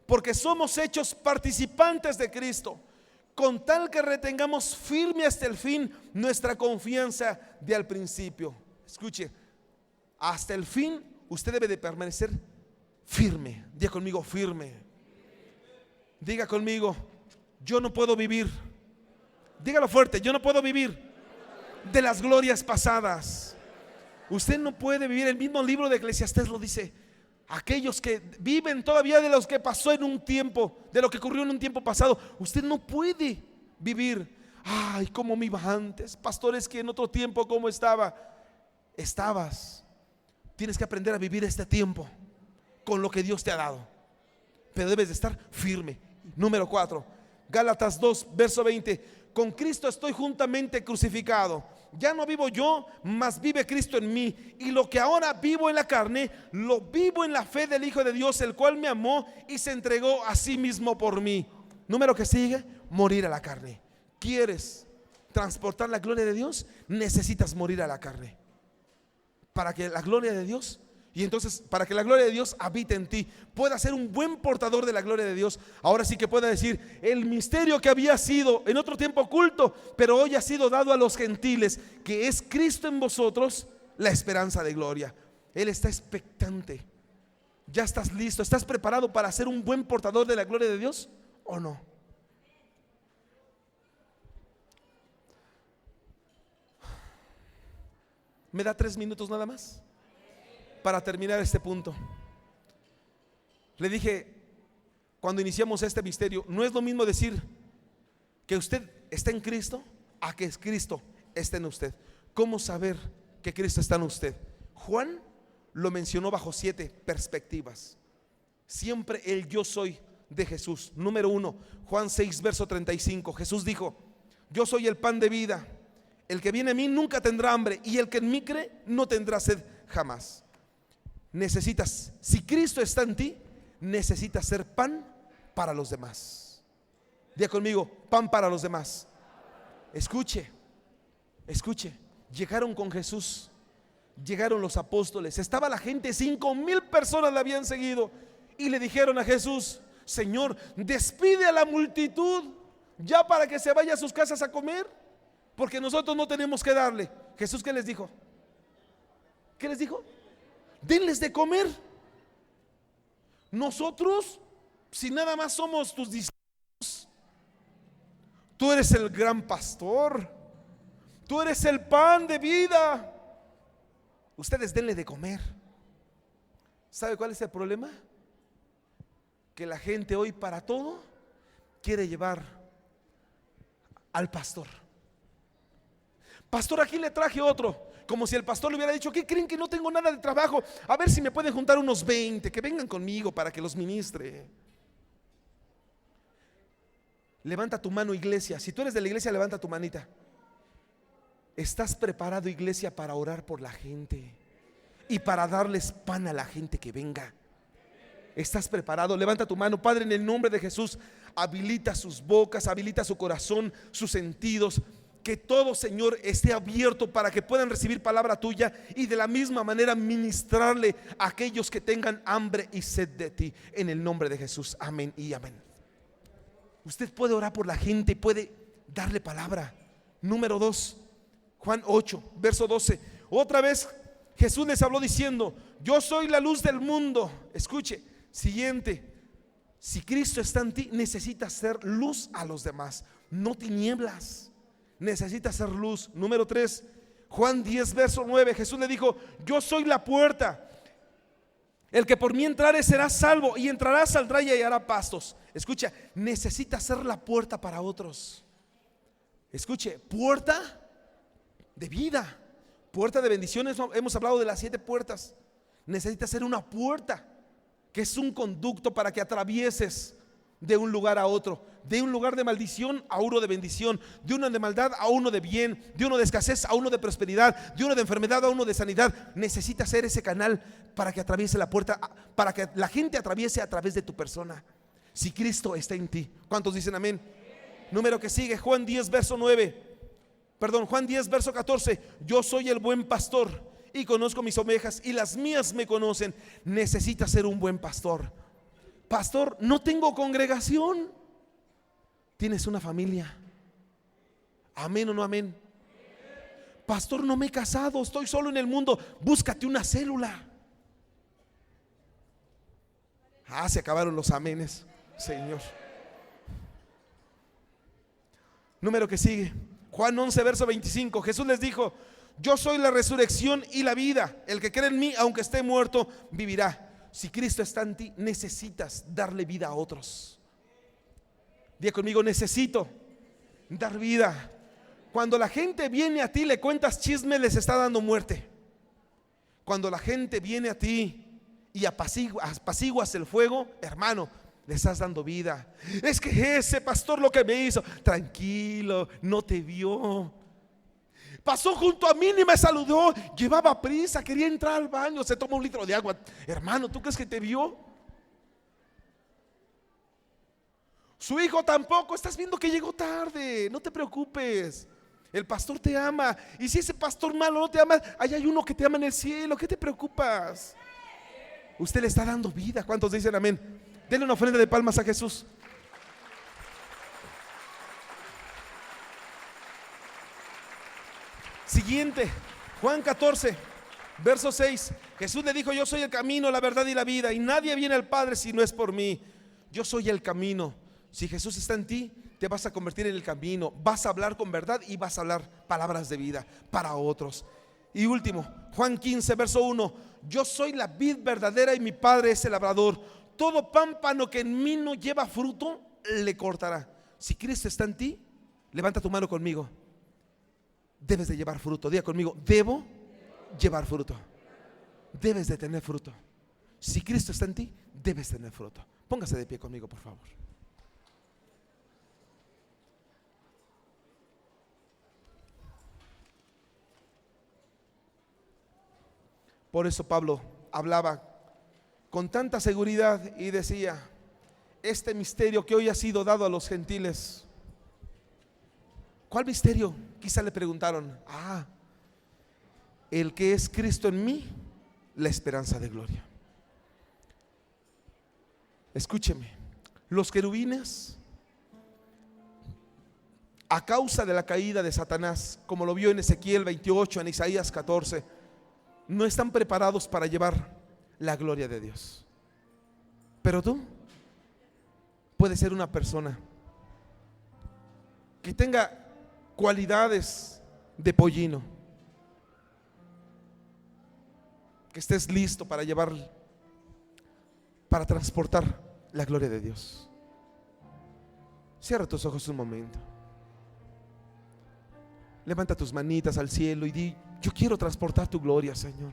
porque somos hechos participantes de Cristo, con tal que retengamos firme hasta el fin nuestra confianza de al principio. Escuche, hasta el fin usted debe de permanecer firme. Diga conmigo: firme. Diga conmigo: yo no puedo vivir. Dígalo fuerte: yo no puedo vivir de las glorias pasadas. Usted no puede vivir. El mismo libro de Eclesiastés lo dice: aquellos que viven todavía de los que pasó en un tiempo, de lo que ocurrió en un tiempo pasado. Usted no puede vivir, ay, cómo me iba antes, pastores, que en otro tiempo cómo estabas. Tienes que aprender a vivir este tiempo con lo que Dios te ha dado, pero debes de estar firme. Número 4, Gálatas 2, verso 20. Con Cristo estoy juntamente crucificado. Ya no vivo yo, mas vive Cristo en mí. Y lo que ahora vivo en la carne, lo vivo en la fe del Hijo de Dios, el cual me amó y se entregó a sí mismo por mí. Número que sigue, morir a la carne. ¿Quieres transportar la gloria de Dios? Necesitas morir a la carne, para que la gloria de Dios, y entonces para que la gloria de Dios habite en ti, pueda ser un buen portador de la gloria de Dios. Ahora sí que pueda decir, el misterio que había sido en otro tiempo oculto, pero hoy ha sido dado a los gentiles, que es Cristo en vosotros, la esperanza de gloria. Él está expectante. ¿Ya estás listo? ¿Estás preparado para ser un buen portador de la gloria de Dios o no? ¿Me da 3 minutos nada más para terminar este punto? Le dije cuando iniciamos este misterio, no es lo mismo decir que usted está en Cristo a que Cristo está en usted. ¿Cómo saber que Cristo está en usted? Juan lo mencionó bajo 7 perspectivas. Siempre el yo soy de Jesús. Número 1, Juan 6, verso 35. Jesús dijo: yo soy el pan de vida. El que viene a mí nunca tendrá hambre, y el que en mí cree no tendrá sed jamás. Necesitas, si Cristo está en ti, necesitas ser pan para los demás. Diga conmigo, pan para los demás. Escuche, llegaron con Jesús, llegaron los apóstoles, estaba la gente, 5,000 personas le habían seguido, y le dijeron a Jesús: Señor, despide a la multitud ya para que se vaya a sus casas a comer, porque nosotros no tenemos que darle. Jesús, ¿qué les dijo? ¿Qué les dijo? Denles de comer. Nosotros, si nada más somos tus discípulos, tú eres el gran pastor, tú eres el pan de vida, ustedes denle de comer. ¿Sabe cuál es el problema? Que la gente hoy para todo quiere llevar al pastor. Pastor, aquí le traje otro. Como si el pastor le hubiera dicho: ¿qué creen que no tengo nada de trabajo? A ver si me pueden juntar unos 20 que vengan conmigo para que los ministre. Levanta tu mano, iglesia. Si tú eres de la iglesia, levanta tu manita. ¿Estás preparado, iglesia, para orar por la gente y para darles pan a la gente que venga? ¿Estás preparado? Levanta tu mano. Padre, en el nombre de Jesús, habilita sus bocas, habilita su corazón, sus sentidos. Que todo, Señor, esté abierto para que puedan recibir palabra tuya y de la misma manera ministrarle a aquellos que tengan hambre y sed de ti. En el nombre de Jesús, amén y amén. Usted puede orar por la gente, puede darle palabra. Número 2, Juan 8, verso 12. Otra vez Jesús les habló diciendo: yo soy la luz del mundo. Escuche, siguiente: si Cristo está en ti, necesitas ser luz a los demás, no tinieblas. Necesitas ser luz. Número 3, Juan 10, verso 9. Jesús le dijo: yo soy la puerta. El que por mí entrare será salvo, y entrará, saldrá y hallará pastos. Escucha, necesitas ser la puerta para otros. Escuche, puerta de vida, puerta de bendiciones. Hemos hablado de las 7 puertas. Necesitas ser una puerta, que es un conducto para que atravieses de un lugar a otro, de un lugar de maldición a uno de bendición, de uno de maldad a uno de bien, de uno de escasez a uno de prosperidad, de uno de enfermedad a uno de sanidad. Necesitas ser ese canal para que atraviese la puerta, para que la gente atraviese a través de tu persona. Si Cristo está en ti, ¿cuántos dicen amén? Número que sigue, Juan 10, verso 14. Yo soy el buen pastor y conozco mis ovejas y las mías me conocen. Necesitas ser un buen pastor. Pastor, no tengo congregación. ¿Tienes una familia? ¿Amén o no amén? Pastor, no me he casado, estoy solo en el mundo. Búscate una célula. Se acabaron los amenes, Señor. Número que sigue, Juan 11, verso 25. Jesús les dijo: yo soy la resurrección y la vida. El que cree en mí, aunque esté muerto, vivirá. Si Cristo está en ti, necesitas darle vida a otros. Diga conmigo, necesito dar vida. Cuando la gente viene a ti, le cuentas chismes, les está dando muerte. Cuando la gente viene a ti y apaciguas el fuego, hermano, le estás dando vida. Es que ese pastor lo que me hizo, tranquilo, no te vio. Pasó junto a mí y me saludó, llevaba prisa, quería entrar al baño, se tomó un litro de agua. Hermano, ¿tú crees que te vio? Su hijo tampoco, estás viendo que llegó tarde, no te preocupes. El pastor te ama. Y si ese pastor malo no te ama, ahí hay uno que te ama en el cielo. ¿Qué te preocupas? Usted le está dando vida. ¿Cuántos dicen amén? Denle una ofrenda de palmas a Jesús. Siguiente, Juan 14, verso 6. Jesús le dijo: yo soy el camino, la verdad y la vida, y nadie viene al Padre si no es por mí. Yo soy el camino. Si Jesús está en ti, te vas a convertir en el camino. Vas a hablar con verdad y vas a hablar palabras de vida para otros. Y último, Juan 15, verso 1. Yo soy la vid verdadera y mi Padre es el labrador. Todo pámpano que en mí no lleva fruto, le cortará. Si Cristo está en ti, levanta tu mano conmigo. Debes de llevar fruto. Diga conmigo: debo llevar fruto. Debes de tener fruto. Si Cristo está en ti, debes tener fruto. Póngase de pie conmigo, por favor. Por eso Pablo hablaba con tanta seguridad y decía: este misterio que hoy ha sido dado a los gentiles. ¿Cuál misterio? Quizá le preguntaron. El que es Cristo en mí, la esperanza de gloria. Escúcheme, los querubines, a causa de la caída de Satanás, como lo vio en Ezequiel 28, en Isaías 14, no están preparados para llevar la gloria de Dios. Pero tú puedes ser una persona que tenga cualidades de pollino, que estés listo para llevar, para transportar la gloria de Dios. Cierra tus ojos un momento. Levanta tus manitas al cielo y di: yo quiero transportar tu gloria, Señor.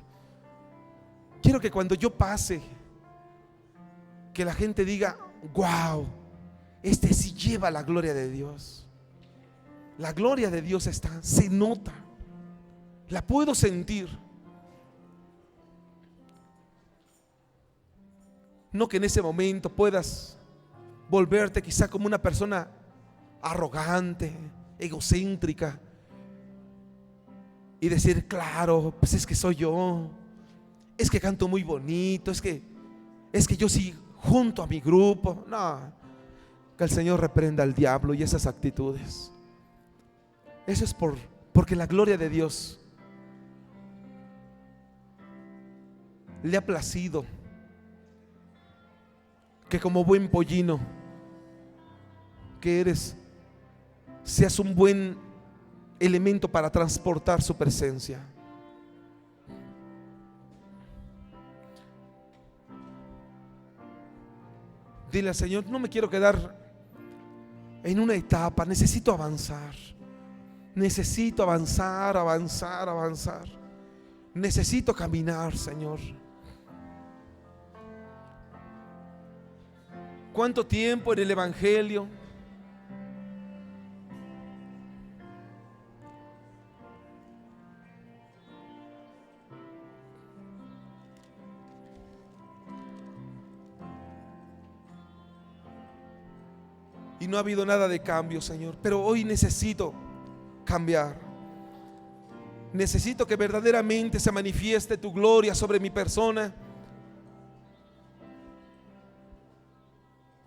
Quiero que cuando yo pase, que la gente diga: wow, este sí lleva la gloria de Dios. La gloria de Dios está, se nota, la puedo sentir. No que en ese momento puedas volverte quizá como una persona arrogante, egocéntrica, y decir: claro, pues es que soy yo, es que canto muy bonito, es que yo sí junto a mi grupo. No, que el Señor reprenda al diablo y esas actitudes. Eso es porque la gloria de Dios le ha placido que, como buen pollino que eres, seas un buen elemento para transportar su presencia. Dile al Señor: no me quiero quedar en una etapa, necesito avanzar. Necesito avanzar, avanzar, avanzar. Necesito caminar, Señor. ¿Cuánto tiempo en el Evangelio? Y no ha habido nada de cambio, Señor. Pero hoy necesito cambiar. Necesito que verdaderamente se manifieste tu gloria sobre mi persona,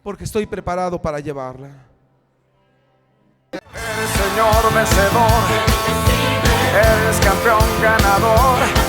porque estoy preparado para llevarla. Eres Señor vencedor, eres campeón ganador.